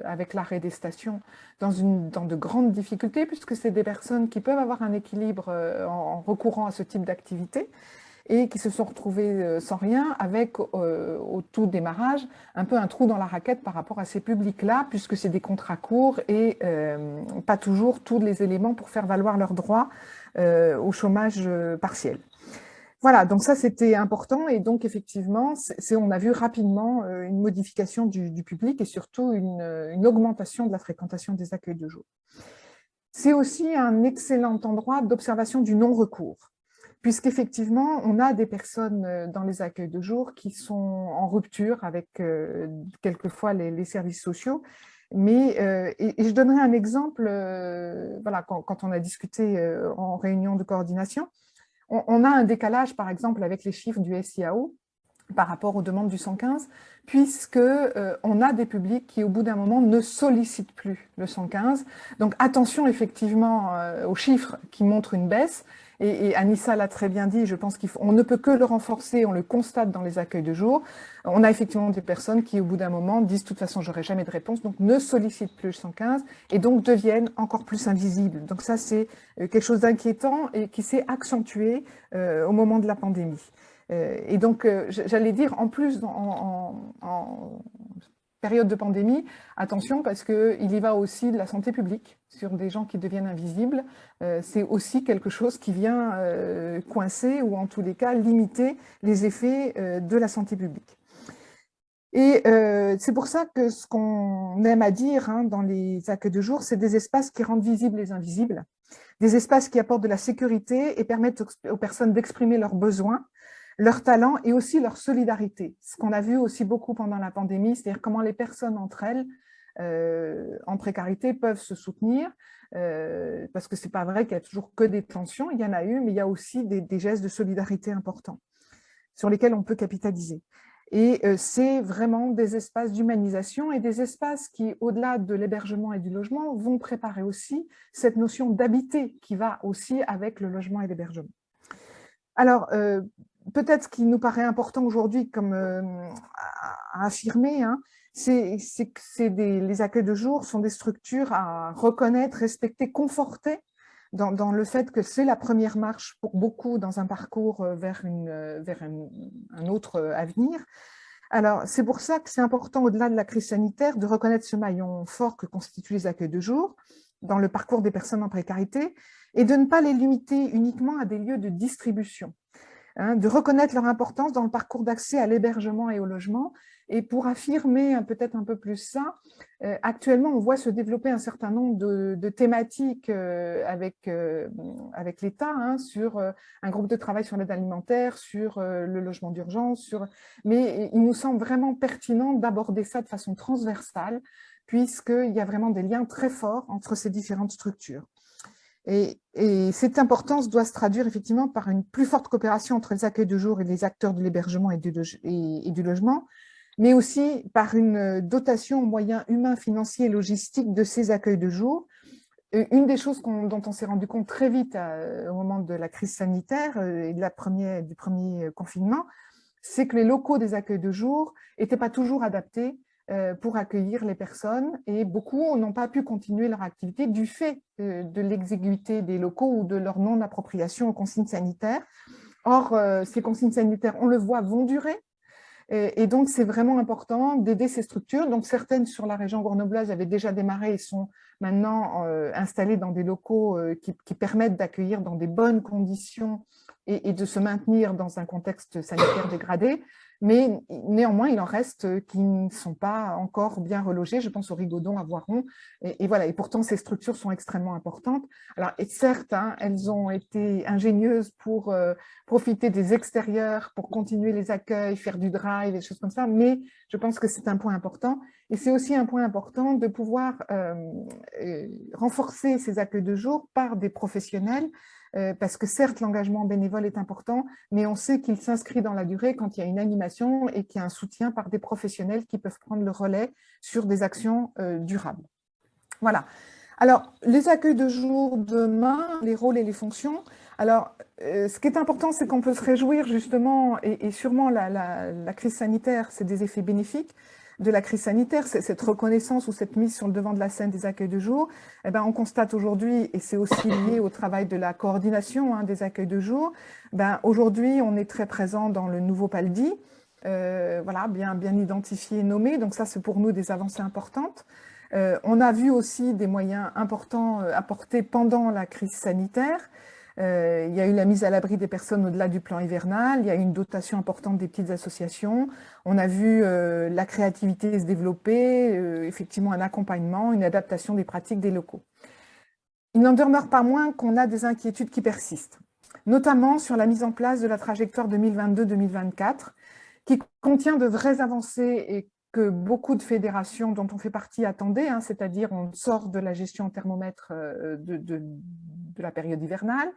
avec l'arrêt des stations dans de grandes difficultés, puisque c'est des personnes qui peuvent avoir un équilibre en recourant à ce type d'activité, et qui se sont retrouvés sans rien, avec au tout démarrage un peu un trou dans la raquette par rapport à ces publics-là, puisque c'est des contrats courts et pas toujours tous les éléments pour faire valoir leurs droits au chômage partiel. Voilà, donc ça c'était important, et donc effectivement, on a vu rapidement une modification du public et surtout une augmentation de la fréquentation des accueils de jour. C'est aussi un excellent endroit d'observation du non-recours, puisqu'effectivement, on a des personnes dans les accueils de jour qui sont en rupture avec quelquefois les services sociaux. Mais, et je donnerai un exemple, voilà, quand on a discuté en réunion de coordination, on a un décalage, par exemple, avec les chiffres du SIAO par rapport aux demandes du 115, puisque on a des publics qui, au bout d'un moment, ne sollicitent plus le 115. Donc, attention effectivement aux chiffres qui montrent une baisse. Et Anissa l'a très bien dit, je pense qu'on ne peut que le renforcer, on le constate dans les accueils de jour. On a effectivement des personnes qui, au bout d'un moment, disent « de toute façon, j'aurai jamais de réponse », donc ne sollicitent plus le 115 et donc deviennent encore plus invisibles. Donc ça, c'est quelque chose d'inquiétant et qui s'est accentué au moment de la pandémie. Et donc, j'allais dire, en plus, en période de pandémie, attention, parce qu'il y va aussi de la santé publique sur des gens qui deviennent invisibles. C'est aussi quelque chose qui vient coincer ou en tous les cas limiter les effets de la santé publique. Et c'est pour ça que ce qu'on aime à dire dans les accueils de jour, c'est des espaces qui rendent visibles les invisibles, des espaces qui apportent de la sécurité et permettent aux personnes d'exprimer leurs besoins, leur talent et aussi leur solidarité. Ce qu'on a vu aussi beaucoup pendant la pandémie, c'est-à-dire comment les personnes entre elles, en précarité, peuvent se soutenir, parce que ce n'est pas vrai qu'il y a toujours que des tensions, il y en a eu, mais il y a aussi des gestes de solidarité importants sur lesquels on peut capitaliser. Et c'est vraiment des espaces d'humanisation et des espaces qui, au-delà de l'hébergement et du logement, vont préparer aussi cette notion d'habiter qui va aussi avec le logement et l'hébergement. Alors, peut-être ce qui nous paraît important aujourd'hui comme à affirmer, c'est que les accueils de jour sont des structures à reconnaître, respecter, conforter dans le fait que c'est la première marche pour beaucoup dans un parcours vers un autre avenir. Alors, c'est pour ça que c'est important, au-delà de la crise sanitaire, de reconnaître ce maillon fort que constituent les accueils de jour dans le parcours des personnes en précarité et de ne pas les limiter uniquement à des lieux de distribution. De reconnaître leur importance dans le parcours d'accès à l'hébergement et au logement. Et pour affirmer peut-être un peu plus ça, actuellement, on voit se développer un certain nombre de thématiques avec l'État, sur un groupe de travail sur l'aide alimentaire, sur le logement d'urgence, mais il nous semble vraiment pertinent d'aborder ça de façon transversale, puisqu'il y a vraiment des liens très forts entre ces différentes structures. Et cette importance doit se traduire effectivement par une plus forte coopération entre les accueils de jour et les acteurs de l'hébergement et du logement, mais aussi par une dotation en moyens humains, financiers et logistiques de ces accueils de jour. Une des choses dont on s'est rendu compte très vite au moment de la crise sanitaire et du premier confinement, c'est que les locaux des accueils de jour n'étaient pas toujours adaptés pour accueillir les personnes et beaucoup n'ont pas pu continuer leur activité du fait de l'exiguïté des locaux ou de leur non-appropriation aux consignes sanitaires. Or, ces consignes sanitaires, on le voit, vont durer. Et donc, c'est vraiment important d'aider ces structures. Donc, certaines sur la région grenobloise avaient déjà démarré et sont maintenant installées dans des locaux qui permettent d'accueillir dans des bonnes conditions et de se maintenir dans un contexte sanitaire dégradé. Mais néanmoins, il en reste qui ne sont pas encore bien relogés. Je pense au Rigaudon, à Voiron. Et voilà. Et pourtant, ces structures sont extrêmement importantes. Alors, et certes, hein, elles ont été ingénieuses pour profiter des extérieurs, pour continuer les accueils, faire du drive, des choses comme ça. Mais je pense que c'est un point important. Et c'est aussi un point important de pouvoir renforcer ces accueils de jour par des professionnels. Parce que certes, l'engagement bénévole est important, mais on sait qu'il s'inscrit dans la durée quand il y a une animation et qu'il y a un soutien par des professionnels qui peuvent prendre le relais sur des actions durables. Voilà. Alors, les accueils de jour demain, les rôles et les fonctions. Alors, ce qui est important, c'est qu'on peut se réjouir justement, et sûrement la crise sanitaire, c'est des effets bénéfiques de la crise sanitaire, cette reconnaissance ou cette mise sur le devant de la scène des accueils de jour. Eh ben, on constate aujourd'hui, et c'est aussi lié au travail de la coordination des accueils de jour, ben, aujourd'hui, on est très présent dans le nouveau PALDI, voilà, bien identifié et nommé, donc ça, c'est pour nous des avancées importantes. On a vu aussi des moyens importants apportés pendant la crise sanitaire. Il y a eu la mise à l'abri des personnes au-delà du plan hivernal, il y a eu une dotation importante des petites associations, on a vu la créativité se développer, effectivement un accompagnement, une adaptation des pratiques des locaux. Il n'en demeure pas moins qu'on a des inquiétudes qui persistent, notamment sur la mise en place de la trajectoire 2022-2024, qui contient de vraies avancées et que beaucoup de fédérations dont on fait partie attendaient, hein, c'est-à-dire on sort de la gestion en thermomètre de la période hivernale.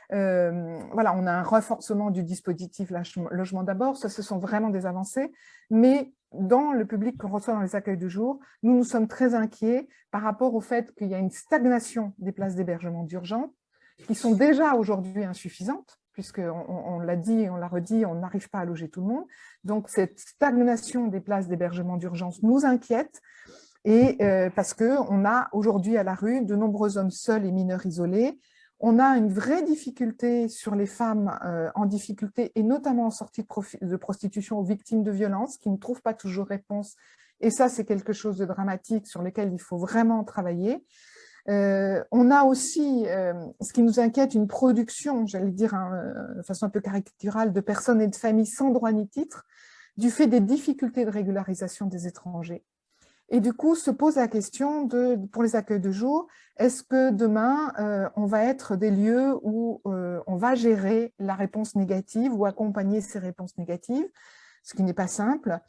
Voilà, on a un renforcement du dispositif logement d'abord, ça ce sont vraiment des avancées, mais dans le public qu'on reçoit dans les accueils de jour, nous sommes très inquiets par rapport au fait qu'il y a une stagnation des places d'hébergement d'urgence qui sont déjà aujourd'hui insuffisantes, puisqu'on l'a dit et on l'a redit, on n'arrive pas à loger tout le monde. Donc, cette stagnation des places d'hébergement d'urgence nous inquiète, et parce qu'on a aujourd'hui à la rue de nombreux hommes seuls et mineurs isolés. On a une vraie difficulté sur les femmes en difficulté, et notamment en sortie de prostitution ou victimes de violences, qui ne trouvent pas toujours réponse. Et ça, c'est quelque chose de dramatique sur lequel il faut vraiment travailler. On a aussi, ce qui nous inquiète, une production, j'allais dire de façon un peu caricaturale, de personnes et de familles sans droit ni titre, du fait des difficultés de régularisation des étrangers. Et du coup, se pose la question pour les accueils de jour, est-ce que demain, on va être des lieux où on va gérer la réponse négative ou accompagner ces réponses négatives, ce qui n'est pas simple.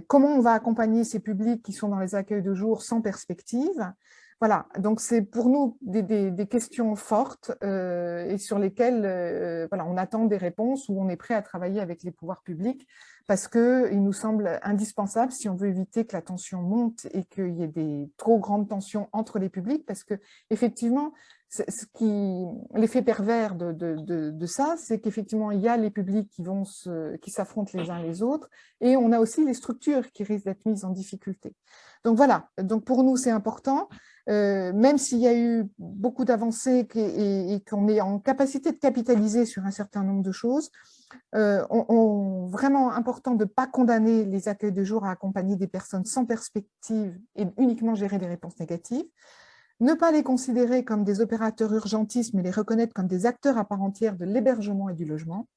Comment on va accompagner ces publics qui sont dans les accueils de jour sans perspective? Voilà, donc c'est pour nous des questions fortes et sur lesquelles voilà, on attend des réponses, où on est prêt à travailler avec les pouvoirs publics, parce qu'il nous semble indispensable, si on veut éviter que la tension monte et qu'il y ait des trop grandes tensions entre les publics, parce que effectivement, l'effet pervers de ça, c'est qu'effectivement, il y a les publics qui s'affrontent les uns les autres, et on a aussi les structures qui risquent d'être mises en difficulté. Donc voilà, donc pour nous, c'est important. Même s'il y a eu beaucoup d'avancées et qu'on est en capacité de capitaliser sur un certain nombre de choses, vraiment important de ne pas condamner les accueils de jour à accompagner des personnes sans perspective et uniquement gérer des réponses négatives, ne pas les considérer comme des opérateurs urgentistes, mais les reconnaître comme des acteurs à part entière de l'hébergement et du logement.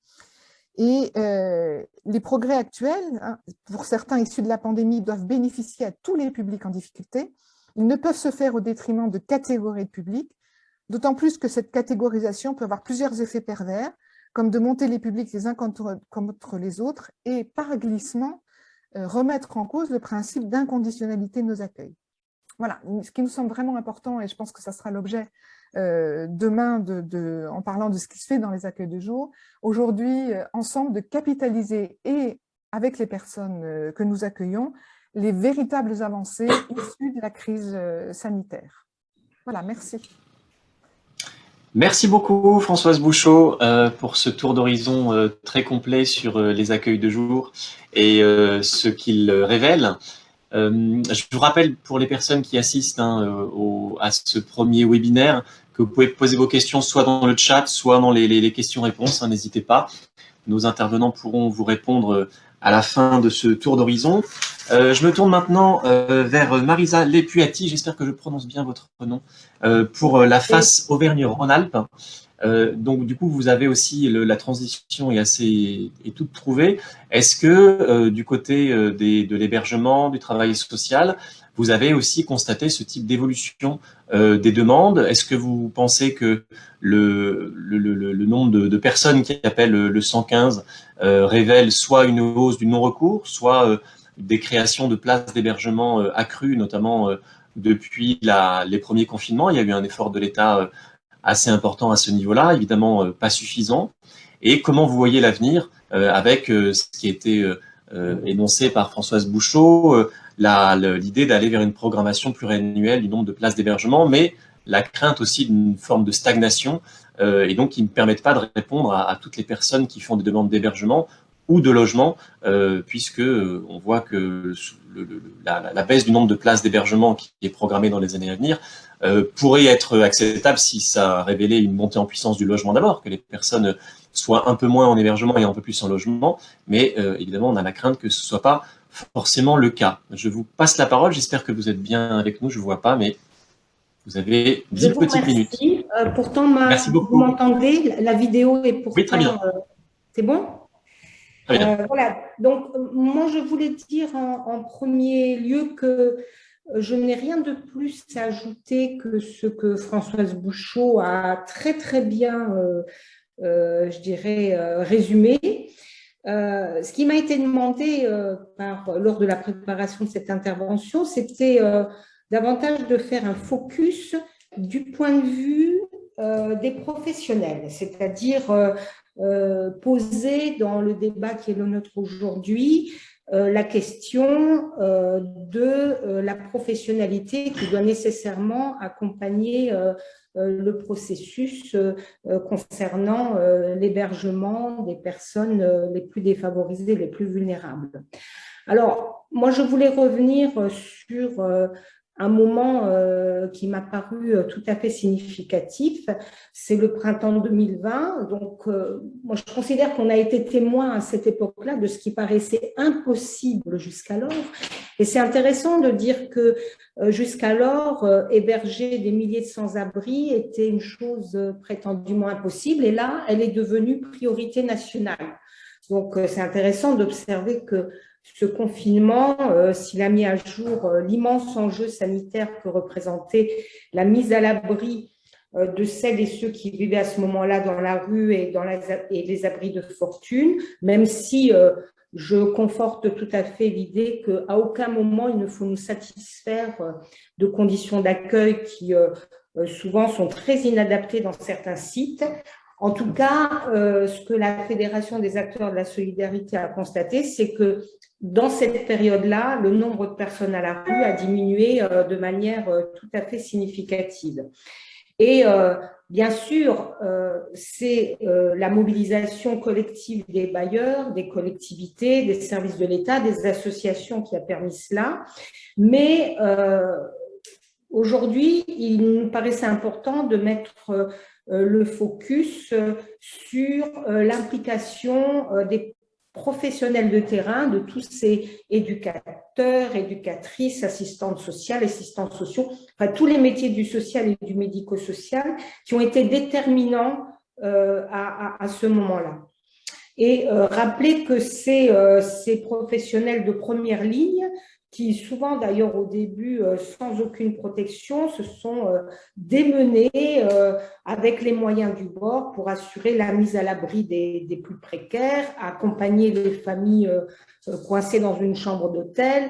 Et les progrès actuels, hein, pour certains issus de la pandémie, doivent bénéficier à tous les publics en difficulté. Ils ne peuvent se faire au détriment de catégories de publics, d'autant plus que cette catégorisation peut avoir plusieurs effets pervers, comme de monter les publics les uns contre les autres et, par glissement, remettre en cause le principe d'inconditionnalité de nos accueils. Voilà, ce qui nous semble vraiment important, et je pense que ça sera l'objet demain en parlant de ce qui se fait dans les accueils de jour, aujourd'hui, ensemble, de capitaliser et avec les personnes que nous accueillons, les véritables avancées issues de la crise sanitaire. Voilà, merci. Merci beaucoup Françoise Bouchot pour ce tour d'horizon très complet sur les accueils de jour et ce qu'ils révèlent. Je vous rappelle pour les personnes qui assistent à ce premier webinaire que vous pouvez poser vos questions soit dans le chat, soit dans les questions-réponses, n'hésitez pas. Nos intervenants pourront vous répondre à la fin de ce tour d'horizon. Je me tourne maintenant vers Marisa Lepuati, j'espère que je prononce bien votre nom, pour la face Auvergne-Rhône-Alpes. Donc du coup, vous avez aussi la transition est toute trouvée. Est-ce que du côté de l'hébergement, du travail social, vous avez aussi constaté ce type d'évolution des demandes? Est-ce que vous pensez que le nombre de personnes qui appellent le 115 révèle soit une hausse du non-recours, soit des créations de places d'hébergement accrues, notamment depuis les premiers confinements? Il y a eu un effort de l'État assez important à ce niveau-là, évidemment pas suffisant. Et comment vous voyez l'avenir avec ce qui a été énoncé par Françoise Bouchot, l'idée d'aller vers une programmation pluriannuelle du nombre de places d'hébergement, mais la crainte aussi d'une forme de stagnation et donc qui ne permettent pas de répondre à toutes les personnes qui font des demandes d'hébergement ou de logement, puisque on voit que la baisse du nombre de places d'hébergement qui est programmée dans les années à venir pourrait être acceptable si ça révélait une montée en puissance du logement d'abord, que les personnes soient un peu moins en hébergement et un peu plus en logement, mais évidemment on a la crainte que ce ne soit pas forcément le cas. Je vous passe la parole, j'espère que vous êtes bien avec nous, je ne vous vois pas, mais vous avez 10 petites minutes. Pourtant, merci beaucoup. vous m'entendez, la vidéo est pourtant… Oui, très bien. C'est bon? Très bien. Voilà, donc moi je voulais dire en premier lieu que je n'ai rien de plus à ajouter que ce que Françoise Bouchot a très très bien, je dirais, résumé. Ce qui m'a été demandé lors de la préparation de cette intervention, c'était davantage de faire un focus du point de vue des professionnels, c'est-à-dire poser dans le débat qui est le nôtre aujourd'hui la question de la professionnalité qui doit nécessairement accompagner le processus concernant l'hébergement des personnes les plus défavorisées, les plus vulnérables. Alors, moi, je voulais revenir sur un moment qui m'a paru tout à fait significatif, c'est le printemps 2020. Donc, moi, je considère qu'on a été témoin à cette époque-là de ce qui paraissait impossible jusqu'alors. Et c'est intéressant de dire que jusqu'alors, héberger des milliers de sans-abri était une chose prétendument impossible. Et là, elle est devenue priorité nationale. Donc, c'est intéressant d'observer que ce confinement, s'il a mis à jour l'immense enjeu sanitaire que représentait la mise à l'abri de celles et ceux qui vivaient à ce moment-là dans la rue et les abris de fortune, même si je conforte tout à fait l'idée qu'à aucun moment il ne faut nous satisfaire de conditions d'accueil qui souvent sont très inadaptées dans certains sites. En tout cas, ce que la Fédération des acteurs de la solidarité a constaté, c'est que dans cette période-là, le nombre de personnes à la rue a diminué de manière tout à fait significative. Et bien sûr, c'est la mobilisation collective des bailleurs, des collectivités, des services de l'État, des associations qui a permis cela. Mais aujourd'hui, il nous paraissait important de mettre le focus sur l'implication des professionnels de terrain, de tous ces éducateurs, éducatrices, assistantes sociales, assistants sociaux, enfin tous les métiers du social et du médico-social qui ont été déterminants à ce moment-là. Et rappeler que ces professionnels de première ligne, qui souvent d'ailleurs au début sans aucune protection se sont démenés avec les moyens du bord pour assurer la mise à l'abri des plus précaires, accompagner les familles coincées dans une chambre d'hôtel,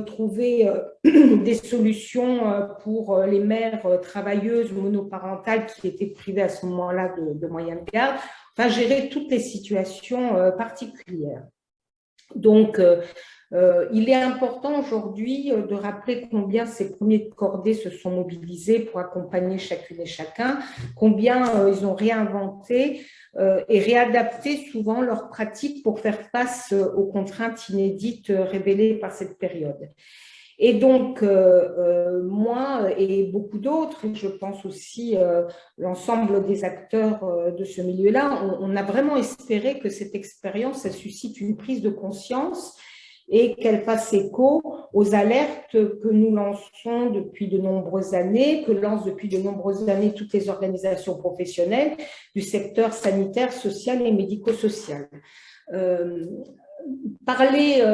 trouver des solutions pour les mères travailleuses monoparentales qui étaient privées à ce moment-là de moyens de garde, enfin gérer toutes les situations particulières. Donc, il est important aujourd'hui de rappeler combien ces premiers de cordée se sont mobilisés pour accompagner chacune et chacun, combien ils ont réinventé et réadapté souvent leurs pratiques pour faire face aux contraintes inédites révélées par cette période. Et donc, moi et beaucoup d'autres, je pense aussi l'ensemble des acteurs de ce milieu-là, on a vraiment espéré que cette expérience, elle suscite une prise de conscience et qu'elle fasse écho aux alertes que nous lançons depuis de nombreuses années, que lancent depuis de nombreuses années toutes les organisations professionnelles du secteur sanitaire, social et médico-social. Parler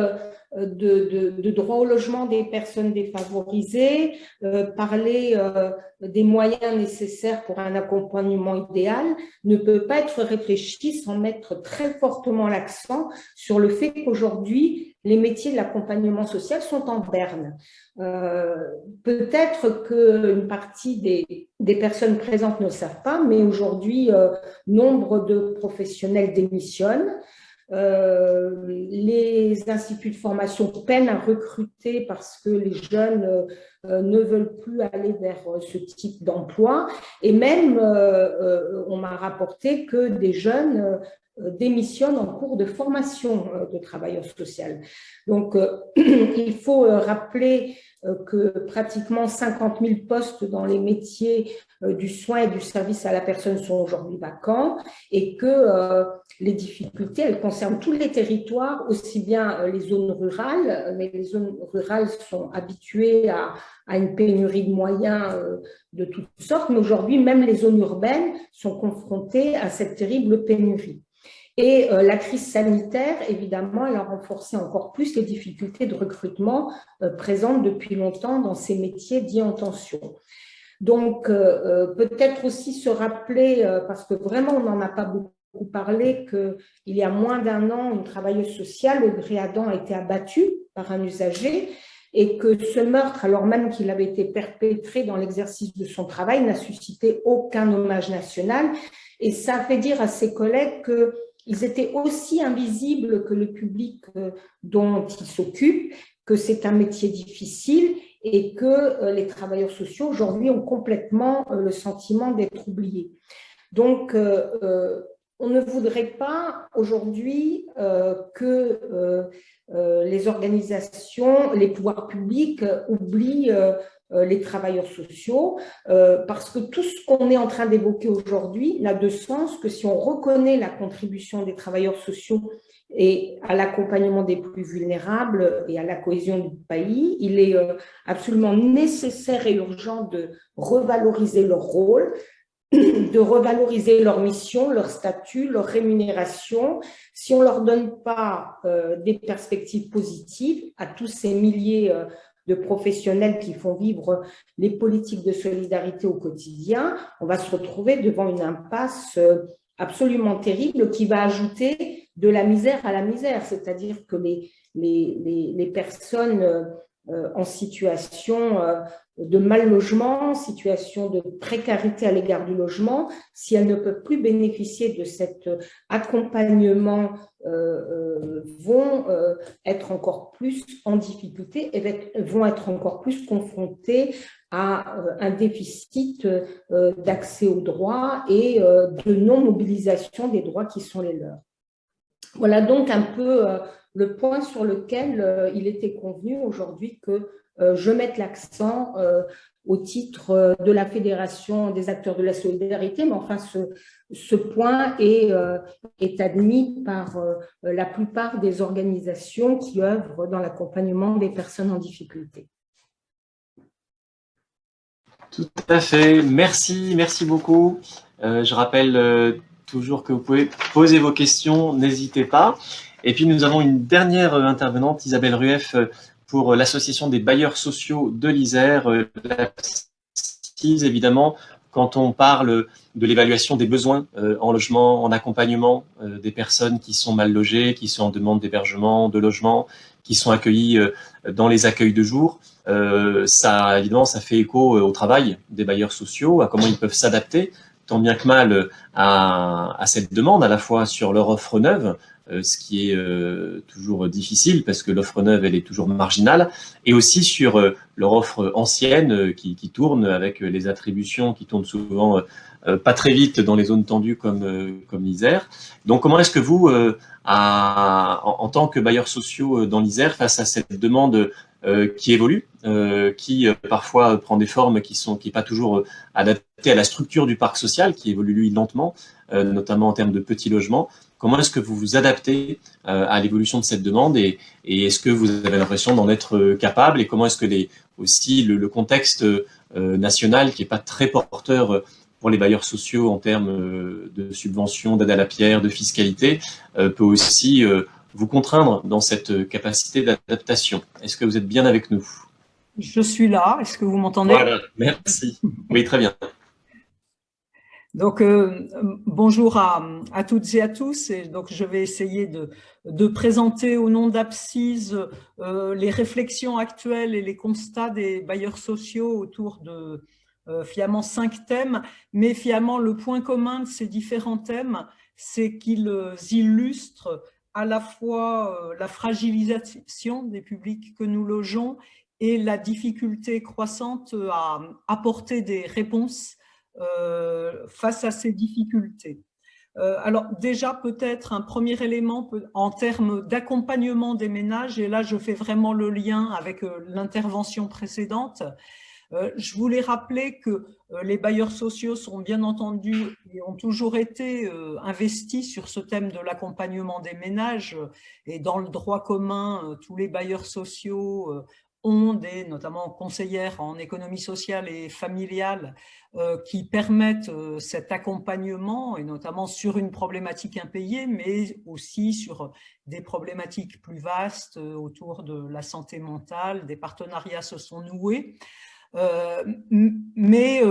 de droit au logement des personnes défavorisées, parler des moyens nécessaires pour un accompagnement idéal ne peut pas être réfléchi sans mettre très fortement l'accent sur le fait qu'aujourd'hui, les métiers de l'accompagnement social sont en berne. Peut-être qu'une partie des personnes présentes ne le savent pas, mais aujourd'hui, nombre de professionnels démissionnent. Les instituts de formation peinent à recruter parce que les jeunes ne veulent plus aller vers ce type d'emploi. Et même, on m'a rapporté que des jeunes démissionnent en cours de formation de travailleurs sociaux. Donc, il faut rappeler que pratiquement 50 000 postes dans les métiers du soin et du service à la personne sont aujourd'hui vacants et que les difficultés, elles concernent tous les territoires, aussi bien les zones rurales, mais les zones rurales sont habituées à une pénurie de moyens de toutes sortes, mais aujourd'hui, même les zones urbaines sont confrontées à cette terrible pénurie. Et la crise sanitaire, évidemment, elle a renforcé encore plus les difficultés de recrutement présentes depuis longtemps dans ces métiers dits en tension. Donc, peut-être aussi se rappeler, parce que vraiment, on n'en a pas beaucoup parlé, qu'il y a moins d'un an, une travailleuse sociale, Audrey Adam, a été abattue par un usager et que ce meurtre, alors même qu'il avait été perpétré dans l'exercice de son travail, n'a suscité aucun hommage national. Et ça a fait dire à ses collègues qu'ils étaient aussi invisibles que le public dont ils s'occupent, que c'est un métier difficile et que les travailleurs sociaux aujourd'hui ont complètement le sentiment d'être oubliés. Donc, on ne voudrait pas aujourd'hui que les organisations, les pouvoirs publics oublient les travailleurs sociaux, parce que tout ce qu'on est en train d'évoquer aujourd'hui n'a de sens que si on reconnaît la contribution des travailleurs sociaux et à l'accompagnement des plus vulnérables et à la cohésion du pays. Il est absolument nécessaire et urgent de revaloriser leur rôle, de revaloriser leur mission, leur statut, leur rémunération. Si on ne leur donne pas des perspectives positives à tous ces milliers de professionnels qui font vivre les politiques de solidarité au quotidien, on va se retrouver devant une impasse absolument terrible qui va ajouter de la misère à la misère, c'est-à-dire que les personnes en situation de mal logement, en situation de précarité à l'égard du logement, si elles ne peuvent plus bénéficier de cet accompagnement, vont être encore plus en difficulté et vont être encore plus confrontées à un déficit d'accès aux droits et de non-mobilisation des droits qui sont les leurs. Voilà donc un peu le point sur lequel il était convenu aujourd'hui que je mette l'accent au titre de la Fédération des acteurs de la solidarité, mais enfin ce point est admis par la plupart des organisations qui œuvrent dans l'accompagnement des personnes en difficulté. Tout à fait, merci beaucoup. Je rappelle toujours que vous pouvez poser vos questions, n'hésitez pas. Et puis nous avons une dernière intervenante, Isabelle Rueff, pour l'association des bailleurs sociaux de l'Isère. Évidemment, quand on parle de l'évaluation des besoins en logement, en accompagnement des personnes qui sont mal logées, qui sont en demande d'hébergement, de logement, qui sont accueillies dans les accueils de jour, évidemment, ça fait écho au travail des bailleurs sociaux, à comment ils peuvent s'adapter tant bien que mal à cette demande, à la fois sur leur offre neuve, ce qui est toujours difficile parce que l'offre neuve, elle est toujours marginale, et aussi sur leur offre ancienne qui tourne avec les attributions qui tournent souvent pas très vite dans les zones tendues comme l'Isère. Donc, comment est-ce que vous, en tant que bailleurs sociaux dans l'Isère, face à cette demande qui évolue, qui parfois prend des formes qui n'est pas toujours adaptée à la structure du parc social, qui évolue lui lentement, notamment en termes de petits logements. Comment est-ce que vous vous adaptez à l'évolution de cette demande et est-ce que vous avez l'impression d'en être capable et comment est-ce que aussi le contexte national qui n'est pas très porteur pour les bailleurs sociaux en termes de subventions, d'aide à la pierre, de fiscalité, peut aussi vous contraindre dans cette capacité d'adaptation. Est-ce que vous êtes bien avec nous? Je suis là. Est-ce que vous m'entendez? Voilà, merci. Oui, très bien. Donc, bonjour à toutes et à tous. Et donc, je vais essayer de présenter au nom d'Apsys les réflexions actuelles et les constats des bailleurs sociaux autour de finalement 5 thèmes. Mais finalement, le point commun de ces différents thèmes, c'est qu'ils illustrent à la fois la fragilisation des publics que nous logeons et la difficulté croissante à apporter des réponses face à ces difficultés. Alors déjà, peut-être un premier élément en termes d'accompagnement des ménages, et là je fais vraiment le lien avec l'intervention précédente. Je voulais rappeler que les bailleurs sociaux sont bien entendu et ont toujours été investis sur ce thème de l'accompagnement des ménages, et dans le droit commun, tous les bailleurs sociaux ont notamment conseillères en économie sociale et familiale qui permettent cet accompagnement, et notamment sur une problématique impayée, mais aussi sur des problématiques plus vastes autour de la santé mentale. Des partenariats se sont noués. Mais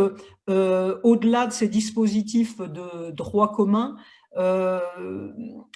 au-delà de ces dispositifs de droit commun,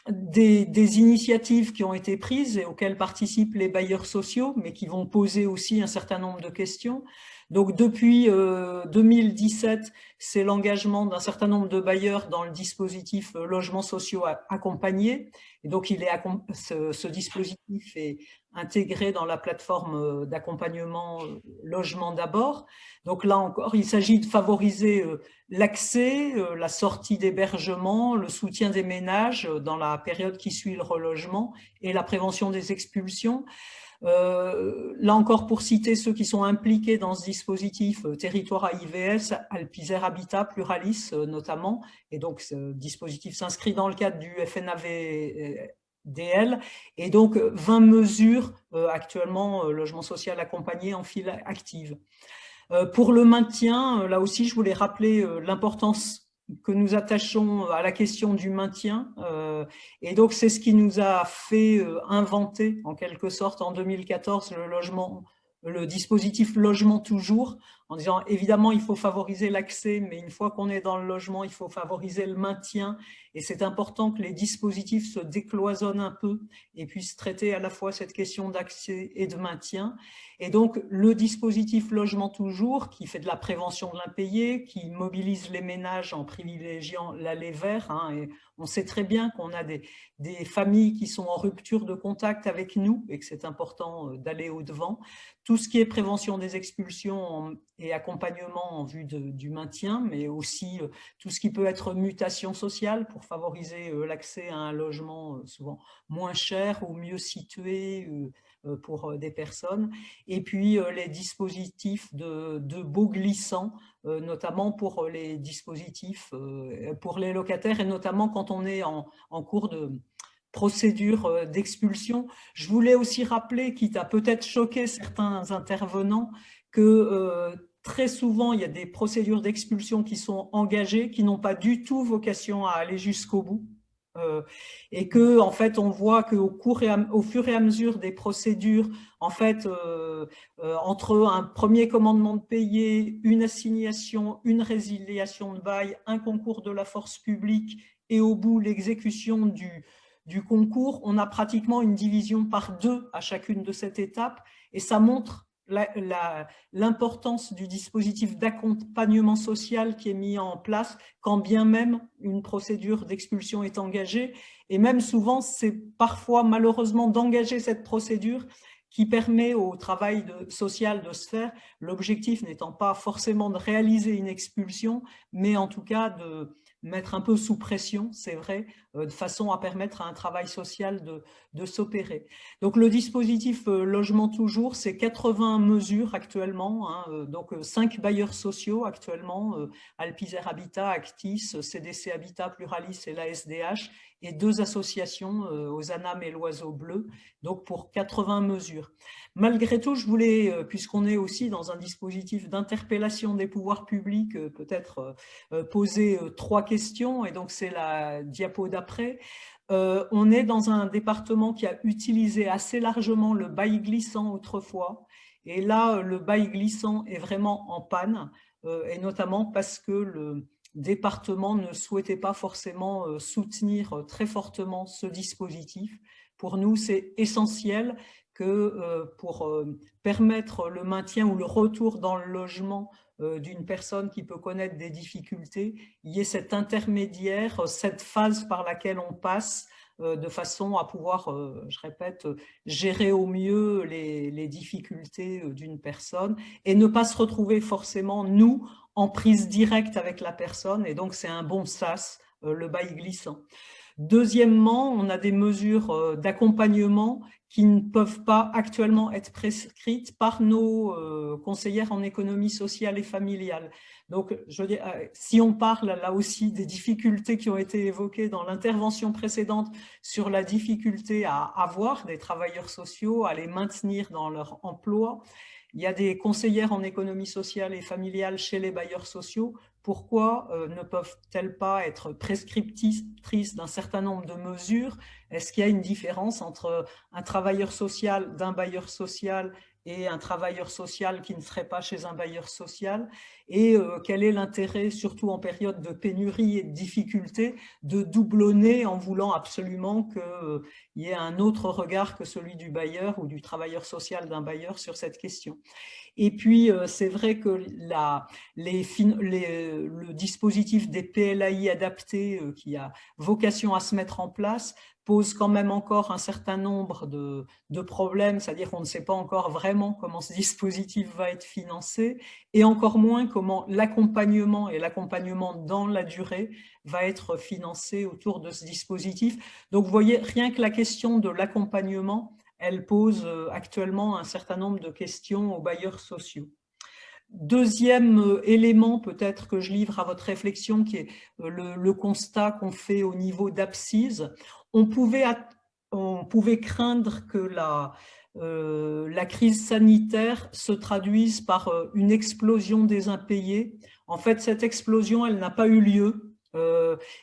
des initiatives qui ont été prises et auxquelles participent les bailleurs sociaux, mais qui vont poser aussi un certain nombre de questions. Donc depuis 2017, c'est l'engagement d'un certain nombre de bailleurs dans le dispositif logements sociaux accompagnés. Et donc ce dispositif est intégré dans la plateforme d'accompagnement Logement d'abord. Donc là encore, il s'agit de favoriser l'accès, la sortie d'hébergement, le soutien des ménages dans la période qui suit le relogement et la prévention des expulsions. Là encore, pour citer ceux qui sont impliqués dans ce dispositif, Territoire AIVS, Alp'Isère Habitat, Pluralis notamment, et donc ce dispositif s'inscrit dans le cadre du FNAVDL, et donc 20 mesures actuellement logement social accompagné en file active. Pour le maintien, là aussi, je voulais rappeler l'importance que nous attachons à la question du maintien. Et donc, c'est ce qui nous a fait inventer, en quelque sorte, en 2014, le dispositif Logement Toujours, en disant, évidemment, il faut favoriser l'accès, mais une fois qu'on est dans le logement, il faut favoriser le maintien. Et c'est important que les dispositifs se décloisonnent un peu et puissent traiter à la fois cette question d'accès et de maintien. Et donc, le dispositif Logement Toujours, qui fait de la prévention de l'impayé, qui mobilise les ménages en privilégiant l'allée vers, et on sait très bien qu'on a des familles qui sont en rupture de contact avec nous et que c'est important d'aller au-devant. Tout ce qui est prévention des expulsions et accompagnement en vue du maintien, mais aussi tout ce qui peut être mutation sociale pour favoriser l'accès à un logement souvent moins cher ou mieux situé pour des personnes. Et puis les dispositifs de baux glissants, notamment pour les dispositifs pour les locataires et notamment quand on est en cours de procédure d'expulsion. Je voulais aussi rappeler, quitte à peut-être choquer certains intervenants, que très souvent, il y a des procédures d'expulsion qui sont engagées, qui n'ont pas du tout vocation à aller jusqu'au bout. Et que, en fait, on voit qu'au fur et à mesure des procédures, en fait, entre un premier commandement de payer, une assignation, une résiliation de bail, un concours de la force publique et au bout l'exécution du concours, on a pratiquement une division par 2 à chacune de cette étape, et ça montre l'importance du dispositif d'accompagnement social qui est mis en place, quand bien même une procédure d'expulsion est engagée. Et même souvent, c'est parfois malheureusement d'engager cette procédure qui permet au travail social de se faire, l'objectif n'étant pas forcément de réaliser une expulsion, mais en tout cas de mettre un peu sous pression, c'est vrai, de façon à permettre à un travail social de s'opérer. Donc le dispositif Logement Toujours, c'est 80 mesures actuellement, hein, donc 5 bailleurs sociaux actuellement, Alpizer Habitat, Actis, CDC Habitat, Pluralis et la SDH, et 2 associations, Ozanam et l'Oiseau Bleu, donc pour 80 mesures. Malgré tout, je voulais, puisqu'on est aussi dans un dispositif d'interpellation des pouvoirs publics, peut-être poser 3 questions, et donc c'est la diapo d'après. On est dans un département qui a utilisé assez largement le bail glissant autrefois, et là, le bail glissant est vraiment en panne, et notamment parce que le département ne souhaitait pas forcément soutenir très fortement ce dispositif. Pour nous, c'est essentiel que pour permettre le maintien ou le retour dans le logement d'une personne qui peut connaître des difficultés, il y ait cet intermédiaire, cette phase par laquelle on passe de façon à pouvoir, je répète, gérer au mieux les difficultés d'une personne et ne pas se retrouver forcément, nous, en prise directe avec la personne, et donc c'est un bon sas, le bail glissant. Deuxièmement, on a des mesures d'accompagnement qui ne peuvent pas actuellement être prescrites par nos conseillères en économie sociale et familiale. Donc, je veux dire, si on parle là aussi des difficultés qui ont été évoquées dans l'intervention précédente sur la difficulté à avoir des travailleurs sociaux, à les maintenir dans leur emploi, il y a des conseillères en économie sociale et familiale chez les bailleurs sociaux. Pourquoi ne peuvent-elles pas être prescriptrices d'un certain nombre de mesures? Est-ce qu'il y a une différence entre un travailleur social d'un bailleur social et un travailleur social qui ne serait pas chez un bailleur social? Et quel est l'intérêt, surtout en période de pénurie et de difficulté, de doublonner en voulant absolument qu'il y ait un autre regard que celui du bailleur ou du travailleur social d'un bailleur sur cette question? Et puis, c'est vrai que le dispositif des PLAI adaptés qui a vocation à se mettre en place pose quand même encore un certain nombre de problèmes, c'est-à-dire qu'on ne sait pas encore vraiment comment ce dispositif va être financé et encore moins comment l'accompagnement et l'accompagnement dans la durée va être financé autour de ce dispositif. Donc, vous voyez, rien que la question de l'accompagnement, elle pose actuellement un certain nombre de questions aux bailleurs sociaux. Deuxième élément peut-être que je livre à votre réflexion, qui est le constat qu'on fait au niveau d'Apsise. On pouvait craindre que la crise sanitaire se traduise par une explosion des impayés. En fait, cette explosion, elle n'a pas eu lieu.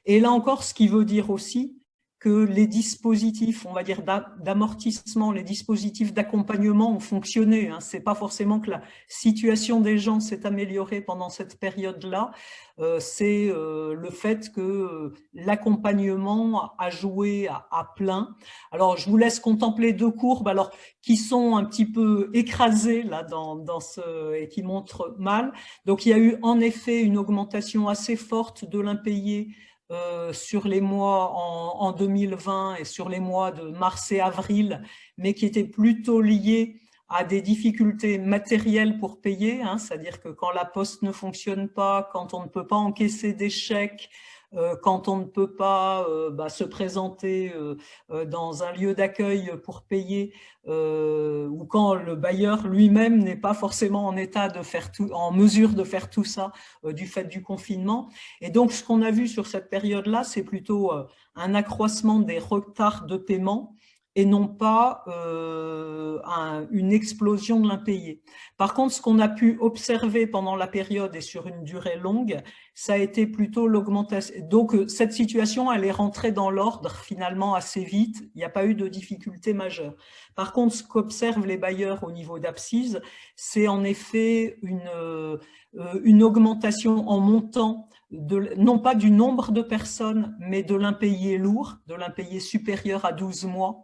Et là encore, ce qui veut dire aussi que les dispositifs, on va dire, d'amortissement, les dispositifs d'accompagnement ont fonctionné. Ce n'est pas forcément que la situation des gens s'est améliorée pendant cette période-là, c'est le fait que l'accompagnement a joué à plein. Alors, je vous laisse contempler 2 courbes alors, qui sont un petit peu écrasées là, et qui montrent mal. Donc, il y a eu en effet une augmentation assez forte de l'impayé sur les mois en 2020 et sur les mois de mars et avril, mais qui était plutôt lié à des difficultés matérielles pour payer, c'est-à-dire que quand la poste ne fonctionne pas, quand on ne peut pas encaisser des chèques, quand on ne peut pas se présenter dans un lieu d'accueil pour payer, ou quand le bailleur lui-même n'est pas forcément en état de faire en mesure de faire tout ça du fait du confinement. Et donc, ce qu'on a vu sur cette période-là, c'est plutôt un accroissement des retards de paiement et non pas une explosion de l'impayé. Par contre, ce qu'on a pu observer pendant la période et sur une durée longue, ça a été plutôt l'augmentation. Donc, cette situation, elle est rentrée dans l'ordre finalement assez vite. Il n'y a pas eu de difficultés majeures. Par contre, ce qu'observent les bailleurs au niveau d'Apsise, c'est en effet une augmentation en montant, non pas du nombre de personnes, mais de l'impayé lourd, de l'impayé supérieur à 12 mois.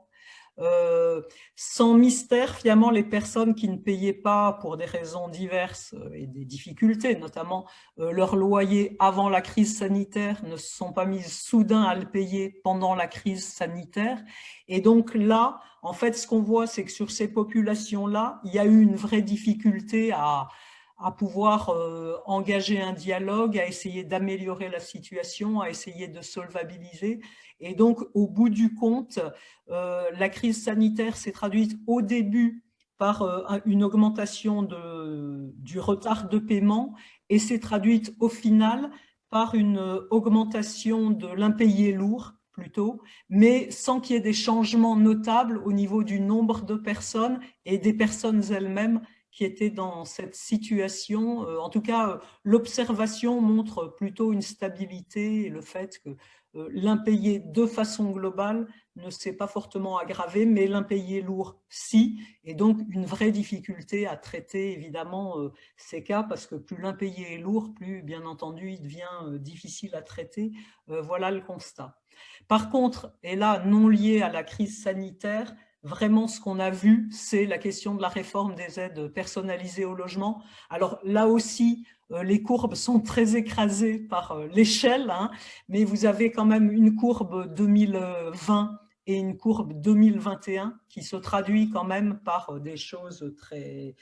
Sans mystère, finalement, les personnes qui ne payaient pas pour des raisons diverses et des difficultés, notamment leur loyer avant la crise sanitaire, ne se sont pas mises soudain à le payer pendant la crise sanitaire. Et donc là, en fait, ce qu'on voit, c'est que sur ces populations-là, il y a eu une vraie difficulté à pouvoir engager un dialogue, à essayer d'améliorer la situation, à essayer de solvabiliser. Et donc, au bout du compte, la crise sanitaire s'est traduite au début par une augmentation du retard de paiement et s'est traduite au final par une augmentation de l'impayé lourd plutôt, mais sans qu'il y ait des changements notables au niveau du nombre de personnes et des personnes elles-mêmes qui étaient dans cette situation. En tout cas, l'observation montre plutôt une stabilité et le fait que l'impayé de façon globale ne s'est pas fortement aggravé, mais l'impayé lourd, si, et donc une vraie difficulté à traiter évidemment ces cas, parce que plus l'impayé est lourd, plus bien entendu il devient difficile à traiter. Voilà le constat. Par contre, et là non lié à la crise sanitaire, vraiment ce qu'on a vu, c'est la question de la réforme des aides personnalisées au logement. Alors là aussi, les courbes sont très écrasées par l'échelle, hein, mais vous avez quand même une courbe 2020 et une courbe 2021 qui se traduit quand même par des choses très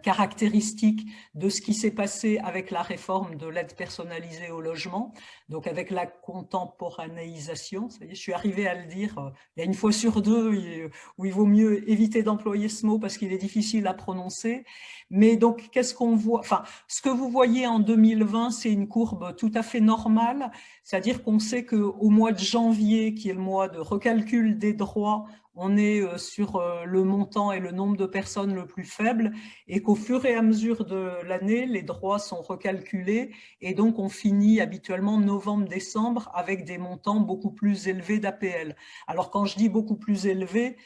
caractéristique de ce qui s'est passé avec la réforme de l'aide personnalisée au logement, donc avec la contemporanéisation. Ça y est, je suis arrivée à le dire, il y a une fois sur deux où il vaut mieux éviter d'employer ce mot parce qu'il est difficile à prononcer. Mais donc, qu'est-ce qu'on voit? Enfin, ce que vous voyez en 2020, c'est une courbe tout à fait normale, c'est-à-dire qu'on sait qu'au mois de janvier, qui est le mois de recalcul des droits, on est sur le montant et le nombre de personnes le plus faible et qu'au fur et à mesure de l'année, les droits sont recalculés et donc on finit habituellement novembre-décembre avec des montants beaucoup plus élevés d'APL. Alors quand je dis beaucoup plus élevés,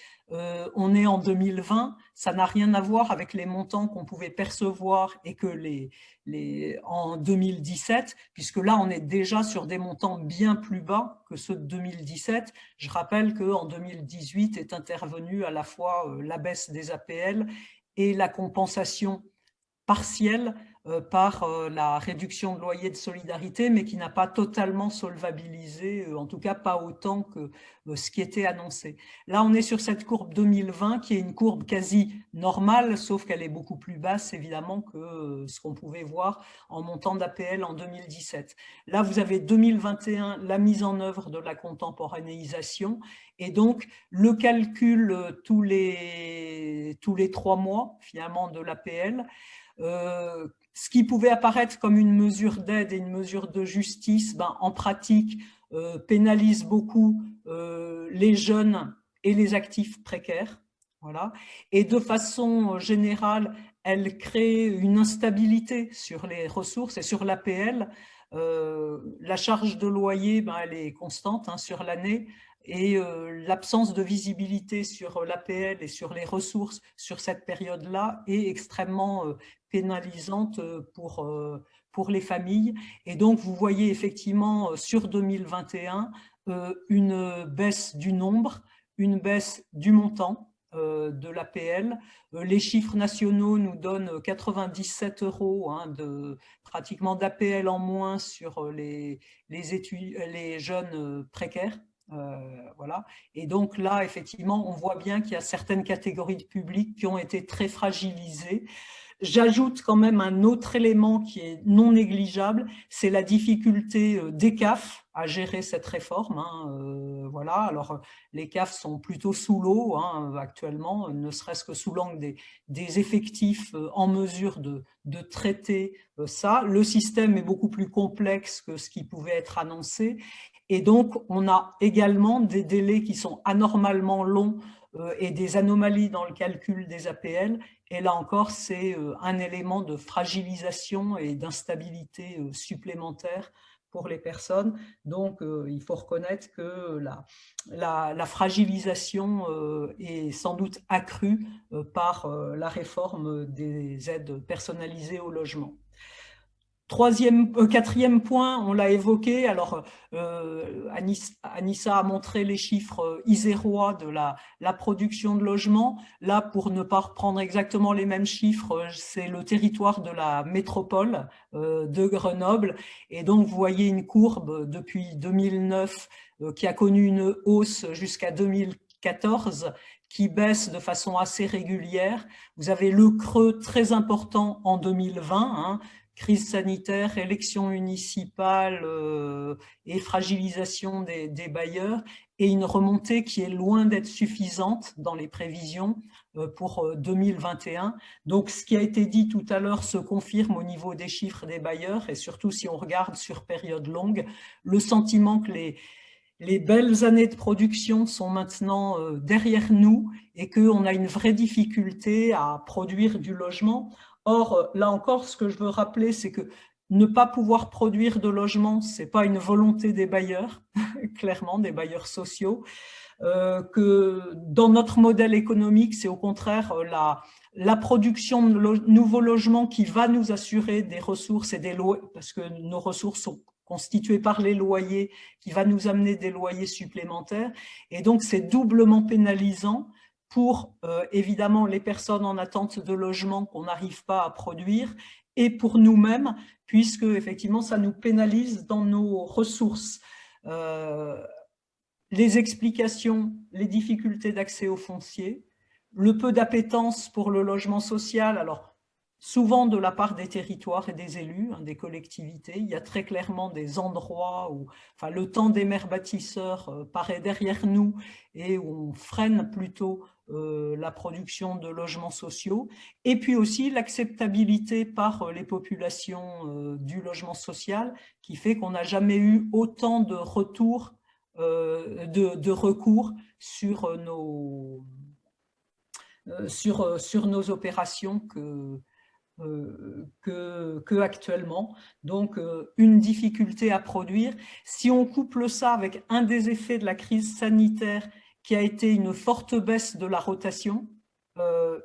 on est en 2020, ça n'a rien à voir avec les montants qu'on pouvait percevoir et que en 2017, puisque là on est déjà sur des montants bien plus bas que ceux de 2017. Je rappelle qu'en 2018 est intervenue à la fois la baisse des APL et la compensation partielle par la réduction de loyer de solidarité, mais qui n'a pas totalement solvabilisé, en tout cas pas autant que ce qui était annoncé. Là, on est sur cette courbe 2020 qui est une courbe quasi normale, sauf qu'elle est beaucoup plus basse, évidemment, que ce qu'on pouvait voir en montant d'APL en 2017. Là, vous avez 2021, la mise en œuvre de la contemporanéisation, et donc le calcul tous les 3 mois, finalement, de l'APL, ce qui pouvait apparaître comme une mesure d'aide et une mesure de justice, en pratique, pénalise beaucoup les jeunes et les actifs précaires. Voilà. Et de façon générale, elle crée une instabilité sur les ressources et sur l'APL. La charge de loyer, elle est constante sur l'année. Et l'absence de visibilité sur l'APL et sur les ressources sur cette période-là est extrêmement pénalisante pour les familles. Et donc, vous voyez effectivement sur 2021 une baisse du nombre, une baisse du montant de l'APL. Les chiffres nationaux nous donnent 97 € pratiquement d'APL en moins sur les jeunes précaires. Voilà. Et donc là, effectivement, on voit bien qu'il y a certaines catégories de public qui ont été très fragilisées. J'ajoute quand même un autre élément qui est non négligeable, c'est la difficulté des CAF à gérer cette réforme. Voilà. Alors, les CAF sont plutôt sous l'eau actuellement, ne serait-ce que sous l'angle des effectifs en mesure de traiter ça. Le système est beaucoup plus complexe que ce qui pouvait être annoncé. Et donc, on a également des délais qui sont anormalement longs et des anomalies dans le calcul des APL. Et là encore, c'est un élément de fragilisation et d'instabilité supplémentaire pour les personnes. Donc, il faut reconnaître que la fragilisation est sans doute accrue par la réforme des aides personnalisées au logement. Quatrième point, on l'a évoqué. Alors, Anissa a montré les chiffres isérois de la production de logements. Là, pour ne pas reprendre exactement les mêmes chiffres, c'est le territoire de la métropole de Grenoble. Et donc, vous voyez une courbe depuis 2009 qui a connu une hausse jusqu'à 2014, qui baisse de façon assez régulière. Vous avez le creux très important en 2020, crise sanitaire, élections municipales et fragilisation des bailleurs, et une remontée qui est loin d'être suffisante dans les prévisions pour 2021. Donc, ce qui a été dit tout à l'heure se confirme au niveau des chiffres des bailleurs, et surtout si on regarde sur période longue, le sentiment que les belles années de production sont maintenant derrière nous et qu'on a une vraie difficulté à produire du logement. Or, là encore, ce que je veux rappeler, c'est que ne pas pouvoir produire de logement, ce n'est pas une volonté des bailleurs, clairement, des bailleurs sociaux, que dans notre modèle économique, c'est au contraire la production de nouveaux logements qui va nous assurer des ressources et des lois, parce que nos ressources sont constituées par les loyers, qui va nous amener des loyers supplémentaires. Et donc, c'est doublement pénalisant pour évidemment les personnes en attente de logement qu'on n'arrive pas à produire, et pour nous-mêmes, puisque effectivement ça nous pénalise dans nos ressources. Les explications, les difficultés d'accès au foncier, le peu d'appétence pour le logement social, alors souvent de la part des territoires et des élus, des collectivités. Il y a très clairement des endroits où le temps des maires bâtisseurs paraît derrière nous et où on freine plutôt la production de logements sociaux. Et puis aussi l'acceptabilité par les populations du logement social qui fait qu'on n'a jamais eu autant de retours, de recours sur nos opérations que actuellement. Donc, une difficulté à produire. Si on couple ça avec un des effets de la crise sanitaire qui a été une forte baisse de la rotation,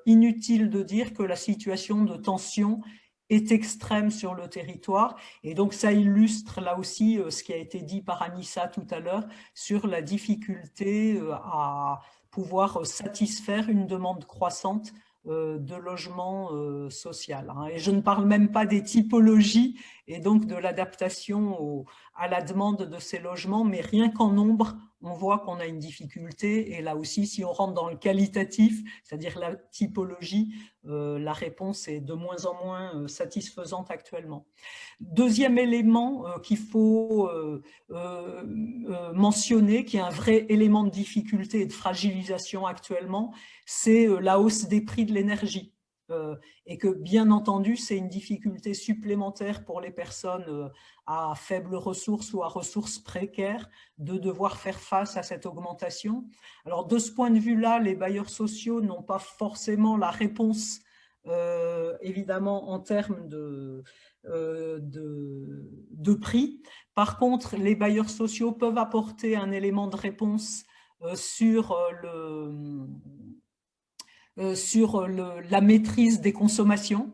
inutile de dire que la situation de tension est extrême sur le territoire. Et donc, ça illustre là aussi ce qui a été dit par Anissa tout à l'heure sur la difficulté à pouvoir satisfaire une demande croissante de logement social. Et je ne parle même pas des typologies et donc de l'adaptation à la demande de ces logements, mais rien qu'en nombre, on voit qu'on a une difficulté. Et là aussi, si on rentre dans le qualitatif, c'est-à-dire la typologie, la réponse est de moins en moins satisfaisante actuellement. Deuxième élément qu'il faut mentionner, qui est un vrai élément de difficulté et de fragilisation actuellement, c'est la hausse des prix de l'énergie. Et que bien entendu, c'est une difficulté supplémentaire pour les personnes à faibles ressources ou à ressources précaires de devoir faire face à cette augmentation. Alors de ce point de vue-là, les bailleurs sociaux n'ont pas forcément la réponse, évidemment, en termes de prix. Par contre, les bailleurs sociaux peuvent apporter un élément de réponse sur la maîtrise des consommations.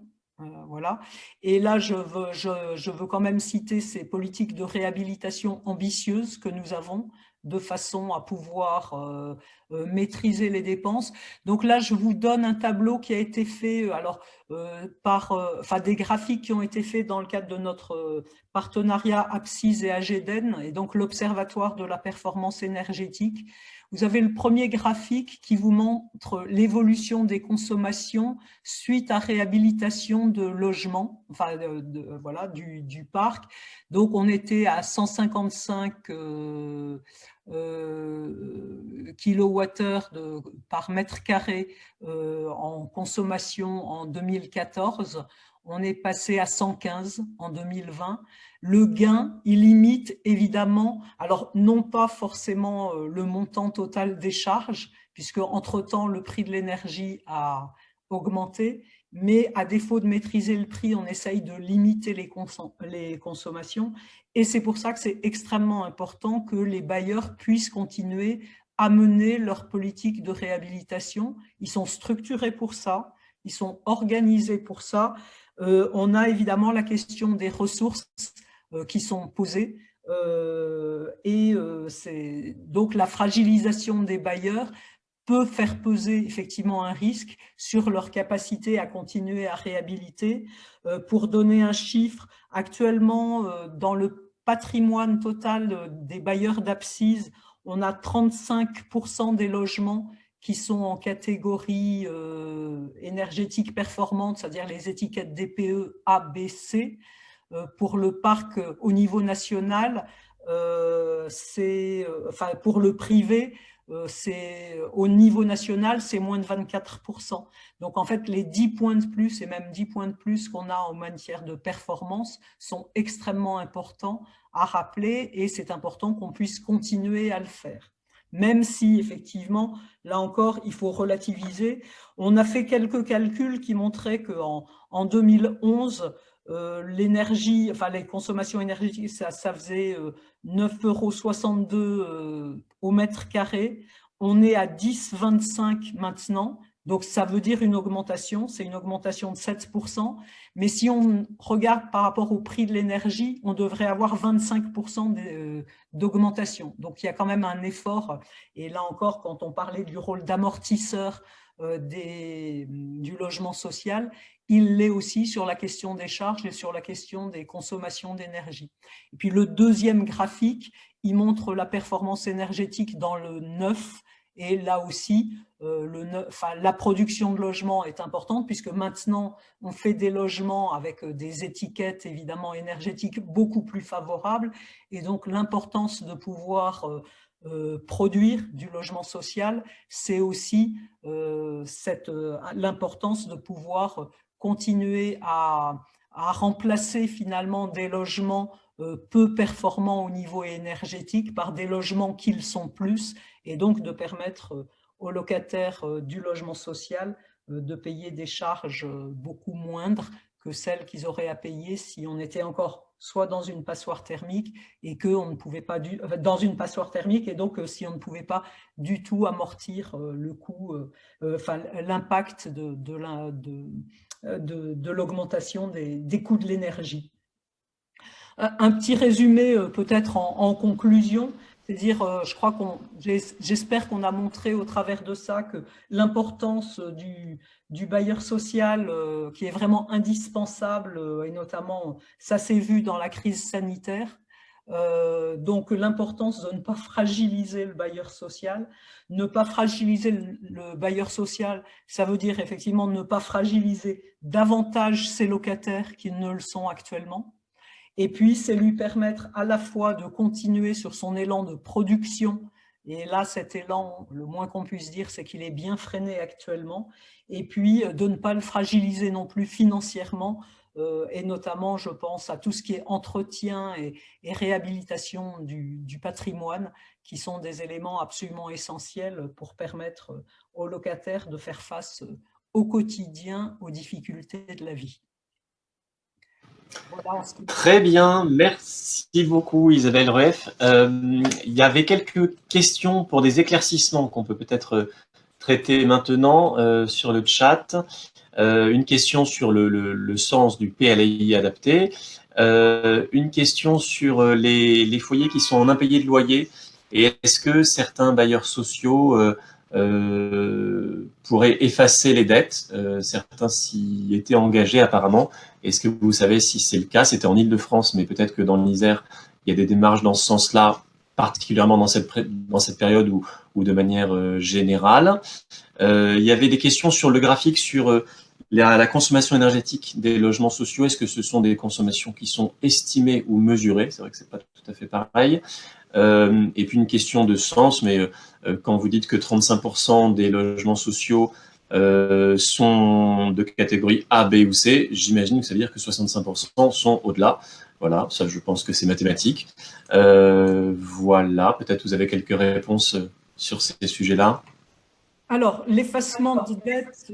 Voilà. Et là, je veux quand même citer ces politiques de réhabilitation ambitieuses que nous avons de façon à pouvoir maîtriser les dépenses. Donc là, je vous donne un tableau qui a été fait par des graphiques qui ont été faits dans le cadre de notre partenariat APSIS et AGEDEN, et donc l'Observatoire de la performance énergétique. Vous avez le premier graphique qui vous montre l'évolution des consommations suite à réhabilitation de logements, voilà, du parc. Donc, on était à 155 kilowattheures par mètre carré en consommation en 2014. On est passé à 115 en 2020. Le gain, il limite évidemment, alors non pas forcément le montant total des charges, puisque entre-temps le prix de l'énergie a augmenté, mais à défaut de maîtriser le prix, on essaye de limiter les consommations. Et c'est pour ça que c'est extrêmement important que les bailleurs puissent continuer à mener leur politique de réhabilitation. Ils sont structurés pour ça, ils sont organisés pour ça. On a évidemment la question des ressources qui sont posées. Donc la fragilisation des bailleurs peut faire peser effectivement un risque sur leur capacité à continuer à réhabiliter. Pour donner un chiffre, actuellement, dans le patrimoine total des bailleurs d'Apsise, on a 35% des logements qui sont en catégorie énergétique performante, c'est-à-dire les étiquettes DPE A, B, C. Pour le parc au niveau national, pour le privé, au niveau national, c'est moins de 24%. Donc, en fait, les 10 points de plus et même 10 points de plus qu'on a en matière de performance sont extrêmement importants à rappeler et c'est important qu'on puisse continuer à le faire. Même si, effectivement, là encore, il faut relativiser. On a fait quelques calculs qui montraient qu'en 2011, l'énergie, enfin les consommations énergétiques, ça faisait 9,62 € au mètre carré. On est à 10,25 maintenant, donc ça veut dire une augmentation, c'est une augmentation de 7%. Mais si on regarde par rapport au prix de l'énergie, on devrait avoir 25% d'augmentation. Donc il y a quand même un effort. Et là encore, quand on parlait du rôle d'amortisseur du logement social, il l'est aussi sur la question des charges et sur la question des consommations d'énergie. Et puis le deuxième graphique, il montre la performance énergétique dans le neuf. Et là aussi, la production de logements est importante puisque maintenant, on fait des logements avec des étiquettes évidemment énergétiques beaucoup plus favorables. Et donc, l'importance de pouvoir produire du logement social, c'est aussi l'importance de pouvoir continuer à remplacer finalement des logements peu performants au niveau énergétique par des logements qui le sont plus, et donc de permettre aux locataires du logement social de payer des charges beaucoup moindres que celles qu'ils auraient à payer si on était encore soit dans une passoire thermique et qu'on ne pouvait pas dans une passoire thermique et donc si on ne pouvait pas du tout amortir le coût, l'impact de l'augmentation des coûts de l'énergie. Un petit résumé peut-être en conclusion, c'est-à-dire j'espère qu'on a montré au travers de ça que l'importance du bailleur social qui est vraiment indispensable et notamment ça s'est vu dans la crise sanitaire. Donc l'importance de ne pas fragiliser le bailleur social. Ne pas fragiliser le bailleur social, ça veut dire effectivement ne pas fragiliser davantage ses locataires qui ne le sont actuellement. Et puis, c'est lui permettre à la fois de continuer sur son élan de production. Et là, cet élan, le moins qu'on puisse dire, c'est qu'il est bien freiné actuellement. Et puis, de ne pas le fragiliser non plus financièrement. Et notamment, je pense à tout ce qui est entretien et réhabilitation du patrimoine, qui sont des éléments absolument essentiels pour permettre aux locataires de faire face au quotidien aux difficultés de la vie. Voilà. Très bien, merci beaucoup Isabelle Rueff. Il y avait quelques questions pour des éclaircissements qu'on peut peut-être traiter maintenant sur le chat. Une question sur le sens du PLAI adapté, une question sur les foyers qui sont en impayés de loyer et est-ce que certains bailleurs sociaux pourraient effacer les dettes, certains s'y étaient engagés apparemment. Est-ce que vous savez si c'est le cas? C'était en Île-de-France, mais peut-être que dans l'Isère, il y a des démarches dans ce sens-là, particulièrement dans cette période ou de manière générale. Il y avait des questions sur le graphique sur la consommation énergétique des logements sociaux. Est-ce que ce sont des consommations qui sont estimées ou mesurées? C'est vrai que c'est pas tout à fait pareil. Et puis une question de sens, mais quand vous dites que 35% des logements sociaux sont de catégorie A, B ou C, j'imagine que ça veut dire que 65% sont au-delà. Voilà, ça je pense que c'est mathématique. Voilà, peut-être vous avez quelques réponses sur ces sujets-là. Alors, l'effacement de dette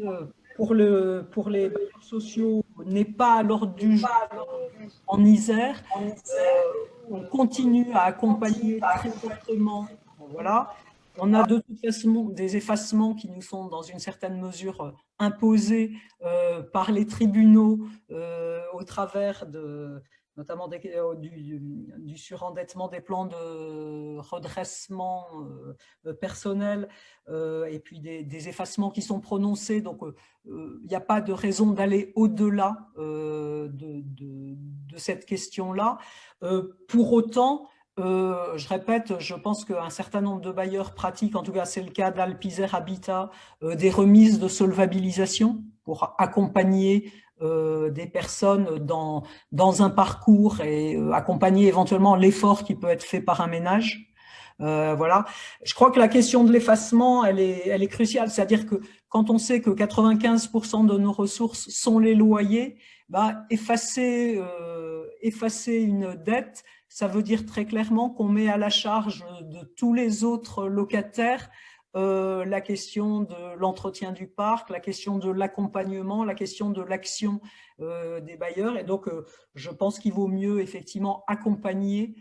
pour les bailleurs sociaux n'est pas à l'ordre du jour en Isère. On continue à accompagner très fortement, voilà. On a de toute façon des effacements qui nous sont dans une certaine mesure imposés par les tribunaux au travers notamment du surendettement des plans de redressement personnel et puis des effacements qui sont prononcés. Donc, il n'y a pas de raison d'aller au-delà de cette question-là. Pour autant, je répète, je pense qu'un certain nombre de bailleurs pratiquent, en tout cas c'est le cas d'Alpizer Habitat, des remises de solvabilisation pour accompagner des personnes dans un parcours et accompagner éventuellement l'effort qui peut être fait par un ménage. Voilà. Je crois que la question de l'effacement, elle est cruciale. C'est-à-dire que quand on sait que 95% de nos ressources sont les loyers, effacer une dette, ça veut dire très clairement qu'on met à la charge de tous les autres locataires la question de l'entretien du parc, la question de l'accompagnement, la question de l'action des bailleurs. Et donc, je pense qu'il vaut mieux effectivement accompagner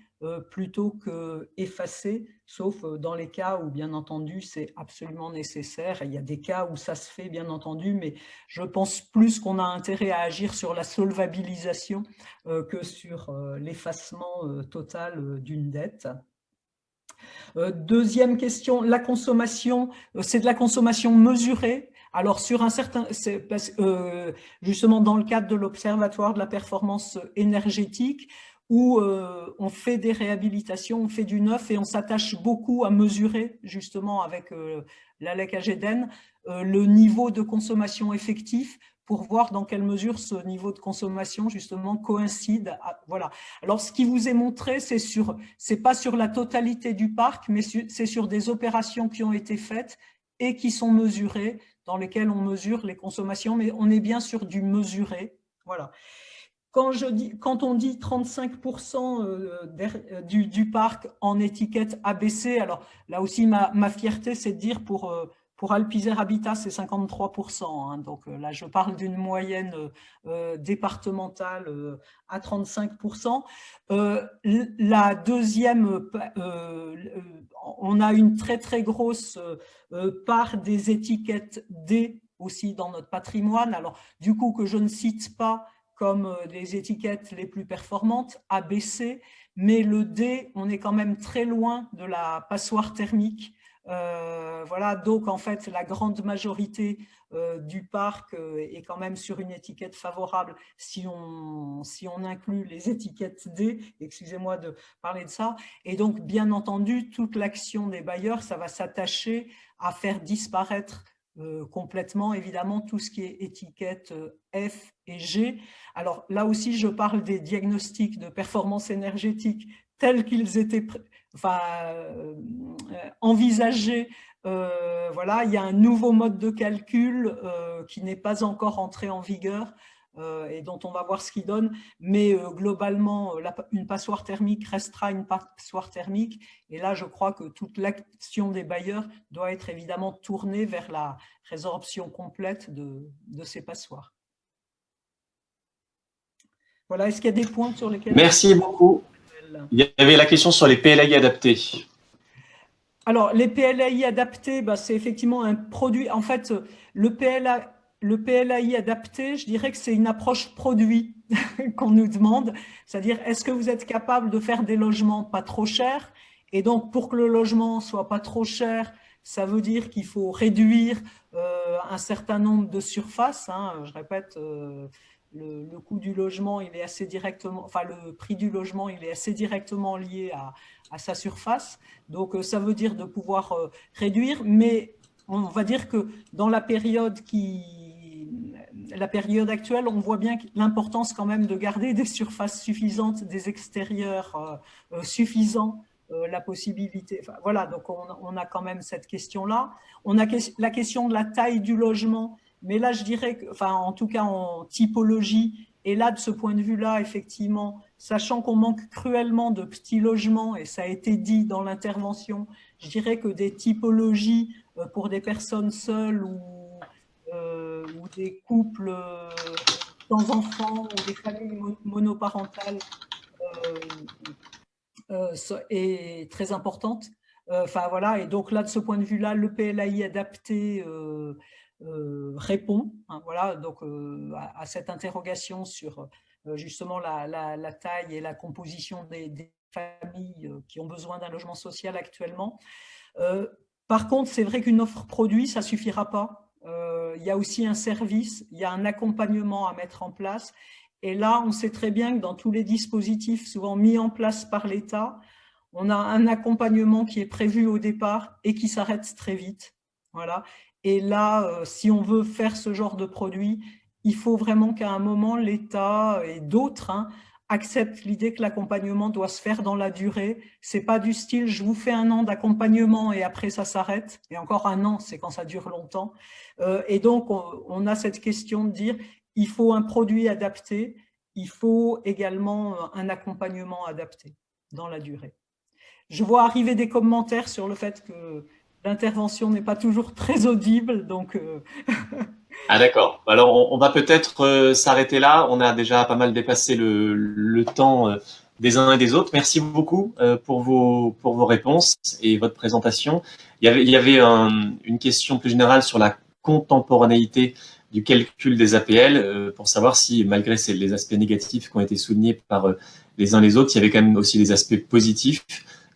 plutôt qu'effacer, sauf dans les cas où, bien entendu, c'est absolument nécessaire. Et il y a des cas où ça se fait, bien entendu, mais je pense plus qu'on a intérêt à agir sur la solvabilisation que sur l'effacement total d'une dette. Deuxième question, la consommation, c'est de la consommation mesurée. Alors, sur un certain, justement dans le cadre de l'Observatoire de la performance énergétique, où on fait des réhabilitations, on fait du neuf et on s'attache beaucoup à mesurer, justement avec l'ALEC AGEDEN, le niveau de consommation effectif pour voir dans quelle mesure ce niveau de consommation, justement, coïncide. Voilà. Alors, ce qui vous est montré, c'est pas sur la totalité du parc, mais c'est sur des opérations qui ont été faites et qui sont mesurées, dans lesquelles on mesure les consommations, mais on est bien sur du mesuré. Voilà. Quand on dit 35% du parc en étiquette ABC, alors là aussi, ma fierté, c'est de dire pour Alpizer Habitat, c'est 53%. Hein, donc là, je parle d'une moyenne départementale à 35%. La deuxième, on a une très, très grosse part des étiquettes D aussi dans notre patrimoine. Alors, du coup, que je ne cite pas comme les étiquettes les plus performantes, ABC, mais le D, on est quand même très loin de la passoire thermique. Voilà, donc en fait, la grande majorité du parc est quand même sur une étiquette favorable si on inclut les étiquettes D, excusez-moi de parler de ça. Et donc, bien entendu, toute l'action des bailleurs, ça va s'attacher à faire disparaître complètement, évidemment, tout ce qui est étiquette F et G. Alors là aussi, je parle des diagnostics de performance énergétique tels qu'ils étaient envisagés. Voilà, il y a un nouveau mode de calcul qui n'est pas encore entré en vigueur et dont on va voir ce qu'il donne, mais globalement, une passoire thermique restera une passoire thermique, et là, je crois que toute l'action des bailleurs doit être évidemment tournée vers la résorption complète de ces passoires. Voilà, est-ce qu'il y a des points sur lesquels… Merci beaucoup. Il y avait la question sur les PLAI adaptés. Alors, les PLAI adaptés, c'est effectivement un produit. En fait, le PLAI adapté, je dirais que c'est une approche produit qu'on nous demande. C'est-à-dire, est-ce que vous êtes capable de faire des logements pas trop chers? Et donc, pour que le logement soit pas trop cher, ça veut dire qu'il faut réduire un certain nombre de surfaces. Hein. Je répète, le coût du logement, il est assez directement, enfin le prix du logement, il est assez directement lié à sa surface. Donc, ça veut dire de pouvoir réduire, mais on va dire que dans la période actuelle, on voit bien l'importance quand même de garder des surfaces suffisantes, des extérieurs suffisants, la possibilité. Enfin, voilà, donc on a quand même cette question-là. On a la question de la taille du logement, mais là, je dirais que, enfin, en tout cas en typologie, et là, de ce point de vue-là, effectivement, sachant qu'on manque cruellement de petits logements, et ça a été dit dans l'intervention, je dirais que des typologies pour des personnes seules ou des couples sans enfants ou des familles monoparentales est très importante. Enfin voilà, et donc là, de ce point de vue-là, le PLAI adapté répond, hein, voilà, donc à cette interrogation sur justement la taille et la composition des familles qui ont besoin d'un logement social actuellement. Par contre, c'est vrai qu'une offre produit, ça ne suffira pas. Il y a aussi un service, il y a un accompagnement à mettre en place. Et là, on sait très bien que dans tous les dispositifs souvent mis en place par l'État, on a un accompagnement qui est prévu au départ et qui s'arrête très vite. Voilà. Et là, si on veut faire ce genre de produit, il faut vraiment qu'à un moment, l'État et d'autres acceptent l'idée que l'accompagnement doit se faire dans la durée. C'est pas du style, je vous fais 1 an d'accompagnement et après ça s'arrête. Et encore 1 an, c'est quand ça dure longtemps. Et donc, on a cette question de dire, il faut un produit adapté, il faut également un accompagnement adapté dans la durée. Je vois arriver des commentaires sur le fait que l'intervention n'est pas toujours très audible, donc… Ah d'accord. Alors on va peut-être s'arrêter là. On a déjà pas mal dépassé le temps des uns et des autres. Merci beaucoup pour vos réponses et votre présentation. Il y avait une question plus générale sur la contemporanéité du calcul des APL pour savoir si, malgré les aspects négatifs qui ont été soulignés par les uns les autres, il y avait quand même aussi des aspects positifs.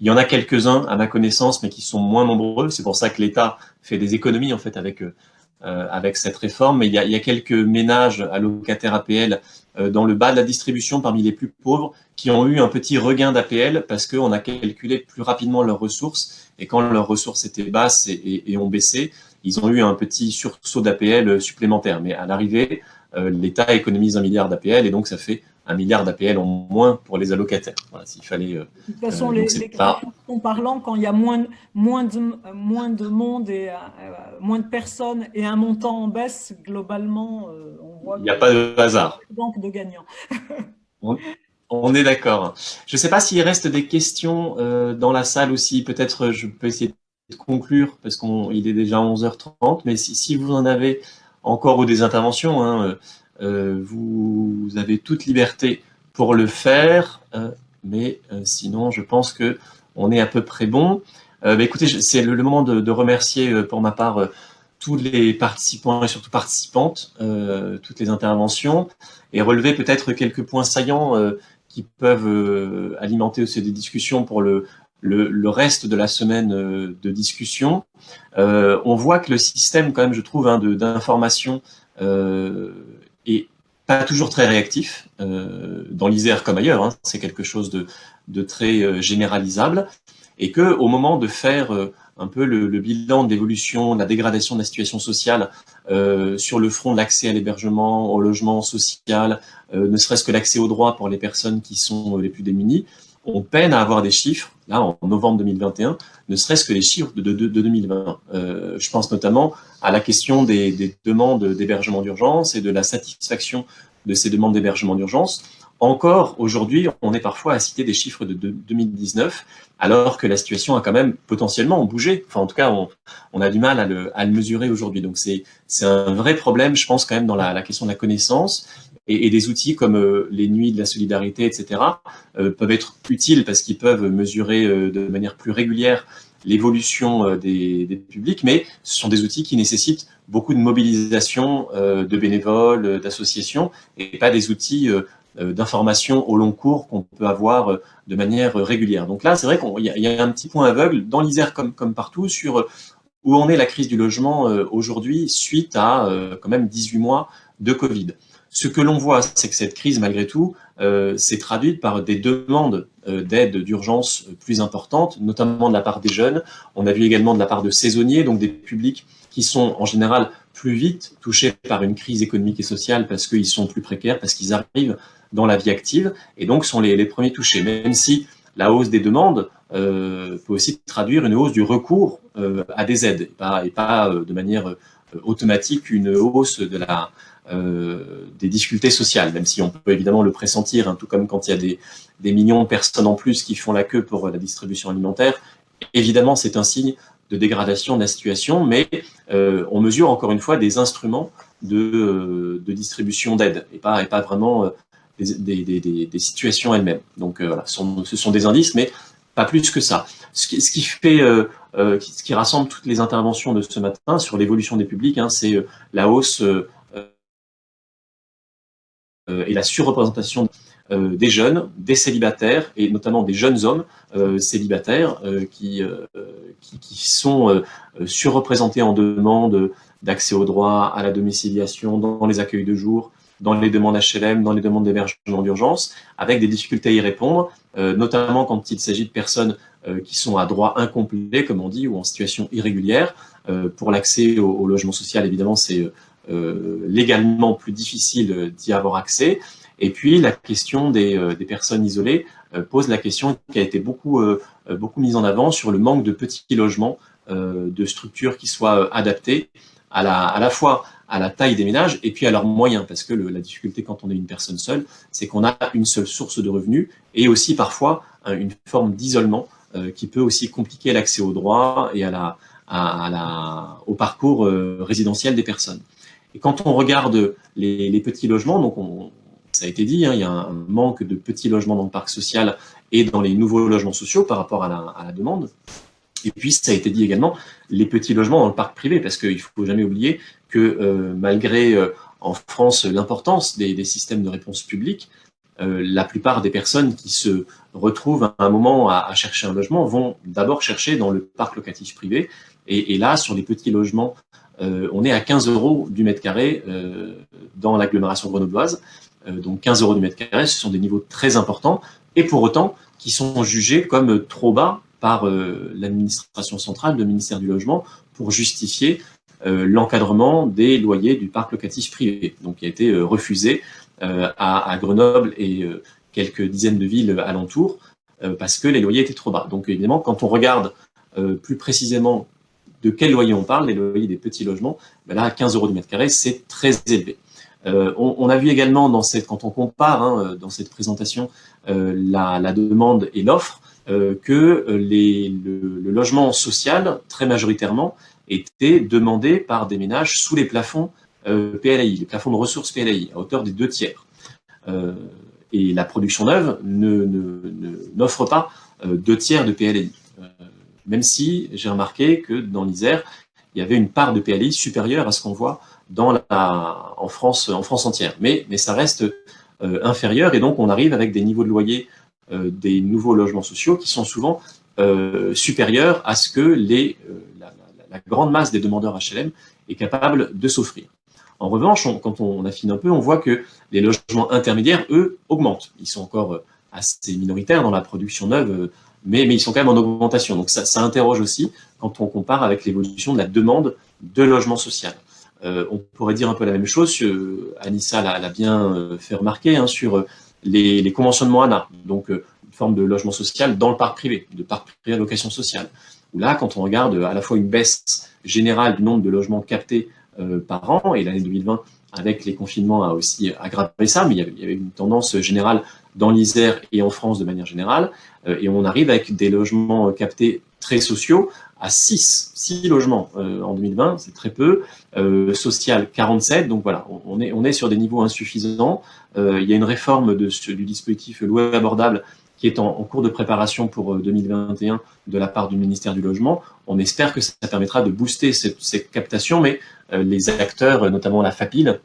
Il y en a quelques-uns à ma connaissance, mais qui sont moins nombreux. C'est pour ça que l'État fait des économies en fait avec cette réforme. Mais il y a quelques ménages allocataires APL dans le bas de la distribution, parmi les plus pauvres, qui ont eu un petit regain d'APL parce qu'on a calculé plus rapidement leurs ressources. Et quand leurs ressources étaient basses et ont baissé, ils ont eu un petit sursaut d'APL supplémentaire. Mais à l'arrivée, l'État économise 1 milliard d'APL et donc ça fait 1 milliard d'APL en moins pour les allocataires. Voilà, s'il fallait. De toute façon, les graphiques sont parlants quand il y a moins de monde et moins de personnes et un montant en baisse, globalement, on voit qu'il n'y a pas de hasard. Banque de gagnants. On est d'accord. Je ne sais pas s'il reste des questions dans la salle aussi. Peut-être je peux essayer de conclure parce qu'il est déjà 11h30. Mais si vous en avez encore ou des interventions, vous avez toute liberté pour le faire. Mais sinon, je pense qu'on est à peu près bon. Écoutez, c'est le moment de remercier pour ma part tous les participants et surtout participantes, toutes les interventions, et relever peut-être quelques points saillants qui peuvent alimenter aussi des discussions pour le reste de la semaine de discussion. On voit que le système, quand même, je trouve, d'information est pas toujours très réactif, dans l'Isère comme ailleurs, c'est quelque chose de très généralisable, et qu'au moment de faire un peu le bilan de l'évolution, de la dégradation de la situation sociale sur le front de l'accès à l'hébergement, au logement social, ne serait-ce que l'accès aux droits pour les personnes qui sont les plus démunies, on peine à avoir des chiffres, là en novembre 2021, ne serait-ce que les chiffres de 2020. Je pense notamment à la question des demandes d'hébergement d'urgence et de la satisfaction de ces demandes d'hébergement d'urgence. Encore aujourd'hui, on est parfois à citer des chiffres de 2019, alors que la situation a quand même potentiellement bougé. Enfin, en tout cas, on a du mal à le mesurer aujourd'hui. Donc, c'est un vrai problème, je pense, quand même, dans la question de la connaissance. Et des outils comme les nuits de la solidarité, etc., peuvent être utiles parce qu'ils peuvent mesurer de manière plus régulière l'évolution des publics, mais ce sont des outils qui nécessitent beaucoup de mobilisation de bénévoles, d'associations, et pas des outils d'information au long cours qu'on peut avoir de manière régulière. Donc là, c'est vrai qu'il y a un petit point aveugle dans l'Isère comme partout sur où en est la crise du logement aujourd'hui suite à quand même 18 mois de Covid. Ce que l'on voit, c'est que cette crise, malgré tout, s'est traduite par des demandes d'aide d'urgence plus importantes, notamment de la part des jeunes. On a vu également de la part de saisonniers, donc des publics qui sont en général plus vite touchés par une crise économique et sociale parce qu'ils sont plus précaires, parce qu'ils arrivent dans la vie active et donc sont les premiers touchés. Même si la hausse des demandes peut aussi traduire une hausse du recours à des aides et pas de manière automatique une hausse des difficultés sociales, même si on peut évidemment le pressentir, tout comme quand il y a des millions de personnes en plus qui font la queue pour la distribution alimentaire. Évidemment, c'est un signe de dégradation de la situation, mais on mesure encore une fois des instruments de distribution d'aide et pas vraiment des situations elles-mêmes. Donc voilà, ce sont des indices, mais pas plus que ça. Ce qui rassemble toutes les interventions de ce matin sur l'évolution des publics, hein, c'est la hausse et la surreprésentation des jeunes, des célibataires et notamment des jeunes hommes célibataires qui sont surreprésentés en demande d'accès au droit à la domiciliation dans les accueils de jour, dans les demandes HLM, dans les demandes d'hébergement d'urgence, avec des difficultés à y répondre, notamment quand il s'agit de personnes qui sont à droit incomplet, comme on dit, ou en situation irrégulière. Pour l'accès au logement social, évidemment, c'est légalement plus difficile d'y avoir accès. Et puis, la question des personnes isolées pose la question qui a été beaucoup mise en avant sur le manque de petits logements, de structures qui soient adaptées à la fois à la taille des ménages et puis à leurs moyens, parce que la difficulté quand on est une personne seule, c'est qu'on a une seule source de revenus et aussi parfois une forme d'isolement qui peut aussi compliquer l'accès aux droits et au parcours résidentiel des personnes. Et quand on regarde les petits logements, donc ça a été dit, hein, il y a un manque de petits logements dans le parc social et dans les nouveaux logements sociaux par rapport à la demande. Et puis, ça a été dit également, les petits logements dans le parc privé, parce qu'il ne faut jamais oublier que malgré en France l'importance des systèmes de réponse publique, la plupart des personnes qui se retrouvent à un moment à chercher un logement vont d'abord chercher dans le parc locatif privé. Et là, sur les petits logements, on est à 15 € du mètre carré dans l'agglomération grenobloise. Donc 15 € du mètre carré, ce sont des niveaux très importants, et pour autant qui sont jugés comme trop bas par l'administration centrale, le ministère du Logement, pour justifier l'encadrement des loyers du parc locatif privé, donc qui a été refusé à Grenoble et quelques dizaines de villes alentours, parce que les loyers étaient trop bas. Donc évidemment, quand on regarde plus précisément de quel loyer on parle, les loyers des petits logements, ben là, à 15 € du mètre carré, c'est très élevé. On a vu également, quand on compare dans cette présentation la demande et l'offre, que le logement social, très majoritairement, était demandé par des ménages sous les plafonds PLAI, les plafonds de ressources PLAI, à hauteur des 2/3. Et la production neuve n'offre pas 2/3 de PLAI. Même si j'ai remarqué que dans l'Isère, il y avait une part de PLAI supérieure à ce qu'on voit en France entière. Mais ça reste inférieur, et donc on arrive avec des niveaux de loyer des nouveaux logements sociaux qui sont souvent supérieurs à ce que la grande masse des demandeurs HLM est capable de s'offrir. En revanche, quand on affine un peu, on voit que les logements intermédiaires, eux, augmentent. Ils sont encore assez minoritaires dans la production neuve, mais ils sont quand même en augmentation. Donc ça interroge aussi quand on compare avec l'évolution de la demande de logement social. On pourrait dire un peu la même chose, Anissa l'a bien fait remarquer, hein, sur les conventionnements ANA, donc une forme de logement social dans le parc privé, de parc privé à location sociale. Où là, quand on regarde à la fois une baisse générale du nombre de logements captés par an, et l'année 2020, avec les confinements, a aussi aggravé ça, mais il y avait une tendance générale dans l'Isère et en France de manière générale, et on arrive avec des logements captés très sociaux à 6 logements en 2020, c'est très peu, social 47, donc voilà, on est sur des niveaux insuffisants. Il y a une réforme du dispositif louer abordable qui est en cours de préparation pour 2021 de la part du ministère du Logement. On espère que ça permettra de booster cette captation, mais les acteurs, notamment la FAPIL,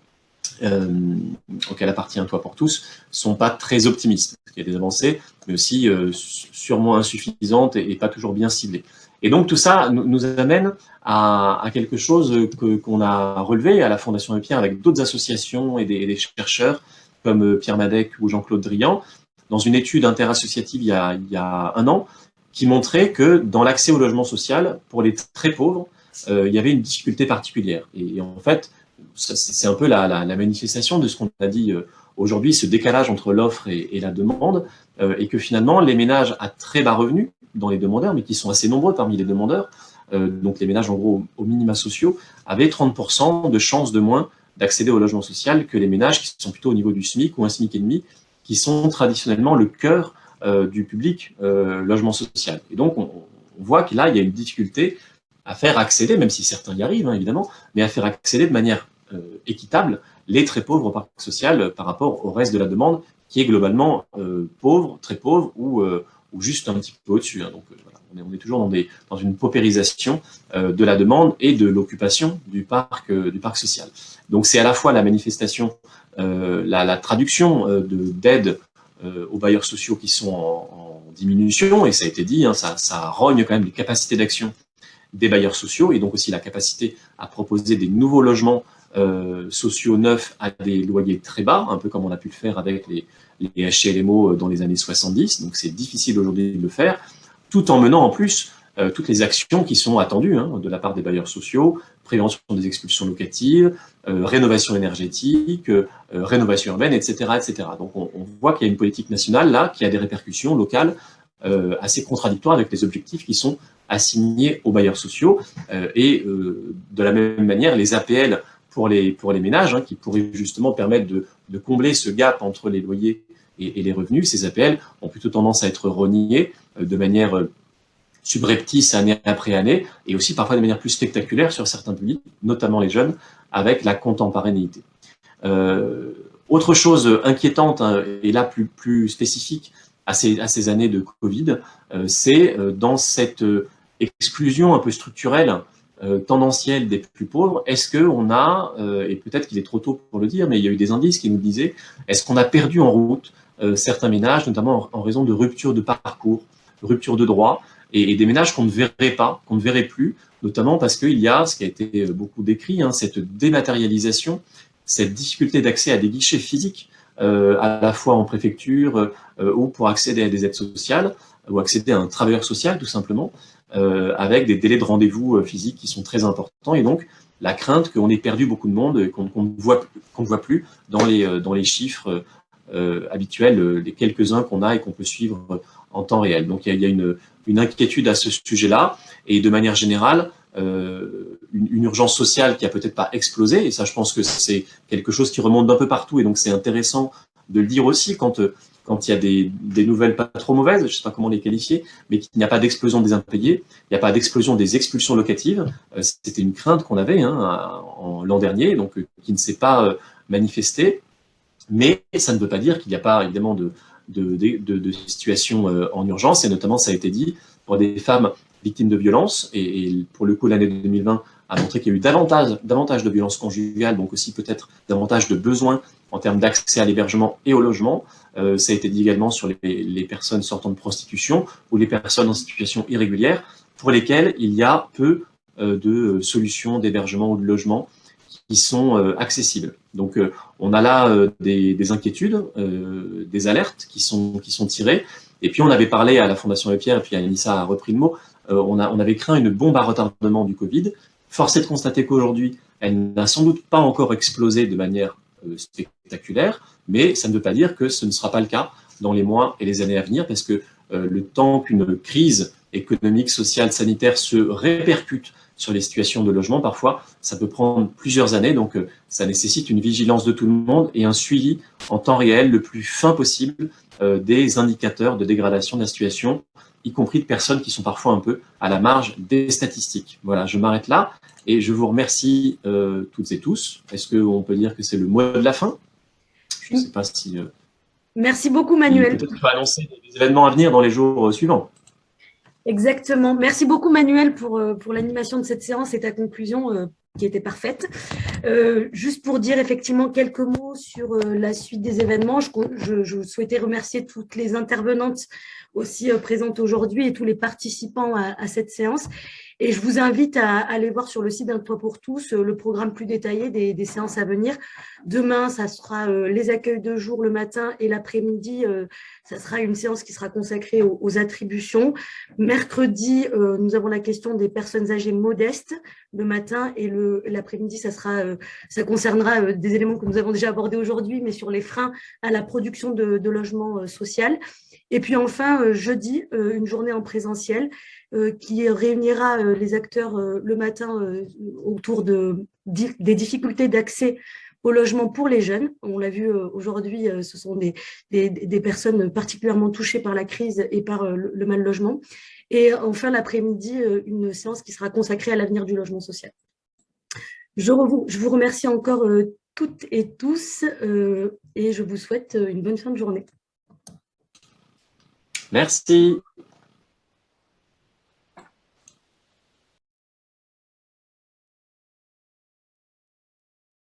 auquel appartient Toit pour tous, sont pas très optimistes. Il y a des avancées, mais aussi sûrement insuffisantes et pas toujours bien ciblées. Et donc tout ça nous amène à quelque chose qu'on a relevé à la Fondation Abbé Pierre avec d'autres associations et des chercheurs comme Pierre Madec ou Jean-Claude Drian, dans une étude interassociative il y a 1 an, qui montrait que dans l'accès au logement social, pour les très pauvres, il y avait une difficulté particulière. Et en fait, c'est un peu la manifestation de ce qu'on a dit aujourd'hui, ce décalage entre l'offre et la demande, et que finalement, les ménages à très bas revenus, dans les demandeurs, mais qui sont assez nombreux parmi les demandeurs, donc les ménages en gros aux minima sociaux, avaient 30% de chances de moins d'accéder au logement social que les ménages qui sont plutôt au niveau du SMIC ou un SMIC et demi, qui sont traditionnellement le cœur du public logement social. Et donc, on voit que là, il y a une difficulté à faire accéder, même si certains y arrivent, hein, évidemment, mais à faire accéder de manière équitable les très pauvres au parc social par rapport au reste de la demande, qui est globalement pauvre, très pauvre, ou ou juste un petit peu au-dessus. Hein. Donc voilà, on est toujours dans une paupérisation de la demande et de l'occupation du parc social. Donc c'est à la fois la manifestation, la traduction d'aide aux bailleurs sociaux qui sont en diminution, et ça a été dit, hein, ça rogne quand même les capacités d'action des bailleurs sociaux, et donc aussi la capacité à proposer des nouveaux logements sociaux neufs à des loyers très bas, un peu comme on a pu le faire avec les HLMO dans les années 70. Donc c'est difficile aujourd'hui de le faire, tout en menant en plus toutes les actions qui sont attendues hein, de la part des bailleurs sociaux, prévention des expulsions locatives, rénovation énergétique, rénovation urbaine, etc., etc. Donc on voit qu'il y a une politique nationale là qui a des répercussions locales assez contradictoires avec les objectifs qui sont assignés aux bailleurs sociaux de la même manière les APL pour les ménages hein, qui pourraient justement permettre de combler ce gap entre les loyers et les revenus. Ces APL ont plutôt tendance à être reniés de manière subreptice année après année, et aussi parfois de manière plus spectaculaire sur certains publics, notamment les jeunes, avec la contemporanéité. Autre chose inquiétante, hein, et là plus spécifique à ces années de Covid, c'est dans cette exclusion un peu structurelle, tendancielle des plus pauvres, est-ce qu'on a, et peut-être qu'il est trop tôt pour le dire, mais il y a eu des indices qui nous disaient, est-ce qu'on a perdu en route certains ménages, notamment en raison de rupture de parcours, rupture de droit, et des ménages qu'on ne verrait pas, qu'on ne verrait plus, notamment parce qu'il y a, ce qui a été beaucoup décrit, hein, cette dématérialisation, cette difficulté d'accès à des guichets physiques, à la fois en préfecture ou pour accéder à des aides sociales, ou accéder à un travailleur social tout simplement, avec des délais de rendez-vous physiques qui sont très importants, et donc la crainte qu'on ait perdu beaucoup de monde et qu'on ne voit plus dans les chiffres habituels, les quelques-uns qu'on a et qu'on peut suivre en temps réel. Donc il y a une inquiétude à ce sujet-là, et de manière générale, une urgence sociale qui a peut-être pas explosé, et ça je pense que c'est quelque chose qui remonte d'un peu partout, et donc c'est intéressant de le dire aussi quand il y a des nouvelles pas trop mauvaises, je ne sais pas comment les qualifier, mais qu'il n'y a pas d'explosion des impayés, il n'y a pas d'explosion des expulsions locatives. C'était une crainte qu'on avait hein, l'an dernier, donc qui ne s'est pas manifestée, mais ça ne veut pas dire qu'il n'y a pas évidemment de situations en urgence, et notamment, ça a été dit, pour des femmes victimes de violences, et pour le coup, l'année 2020 a montré qu'il y a eu davantage de violences conjugales, donc aussi peut-être davantage de besoins en termes d'accès à l'hébergement et au logement. Ça a été dit également sur les personnes sortant de prostitution ou les personnes en situation irrégulière, pour lesquelles il y a peu de solutions d'hébergement ou de logement qui sont accessibles. Donc on a là des inquiétudes, des alertes qui sont tirées. Et puis on avait parlé à la Fondation Abbé Pierre, et puis Anissa a repris le mot, on avait craint une bombe à retardement du Covid. Force est de constater qu'aujourd'hui, elle n'a sans doute pas encore explosé de manière spectaculaire, mais ça ne veut pas dire que ce ne sera pas le cas dans les mois et les années à venir, parce que le temps qu'une crise économique, sociale, sanitaire se répercute sur les situations de logement, parfois, ça peut prendre plusieurs années, donc ça nécessite une vigilance de tout le monde et un suivi en temps réel le plus fin possible des indicateurs de dégradation de la situation, y compris de personnes qui sont parfois un peu à la marge des statistiques. Voilà, je m'arrête là et je vous remercie toutes et tous. Est-ce qu'on peut dire que c'est le mot de la fin? Je ne sais pas si... Merci beaucoup, Manuel. Peut-être pas annoncer des événements à venir dans les jours suivants. Exactement. Merci beaucoup, Manuel, pour l'animation de cette séance et ta conclusion qui était parfaite. Juste pour dire effectivement quelques mots sur la suite des événements, je souhaitais remercier toutes les intervenantes aussi présentes aujourd'hui et tous les participants à cette séance. Et je vous invite à aller voir sur le site d'un toit pour tous le programme plus détaillé des séances à venir. Demain, ça sera les accueils de jour le matin, et l'après-midi, ça sera une séance qui sera consacrée aux attributions. Mercredi, nous avons la question des personnes âgées modestes le matin, et l'après-midi, ça concernera des éléments que nous avons déjà abordés aujourd'hui, mais sur les freins à la production de logements social. Et puis enfin, jeudi, une journée en présentiel qui réunira les acteurs le matin autour des difficultés d'accès au logement pour les jeunes. On l'a vu aujourd'hui, ce sont des personnes particulièrement touchées par la crise et par le mal logement. Et enfin, l'après-midi, une séance qui sera consacrée à l'avenir du logement social. Je vous remercie encore toutes et tous et je vous souhaite une bonne fin de journée. Merci.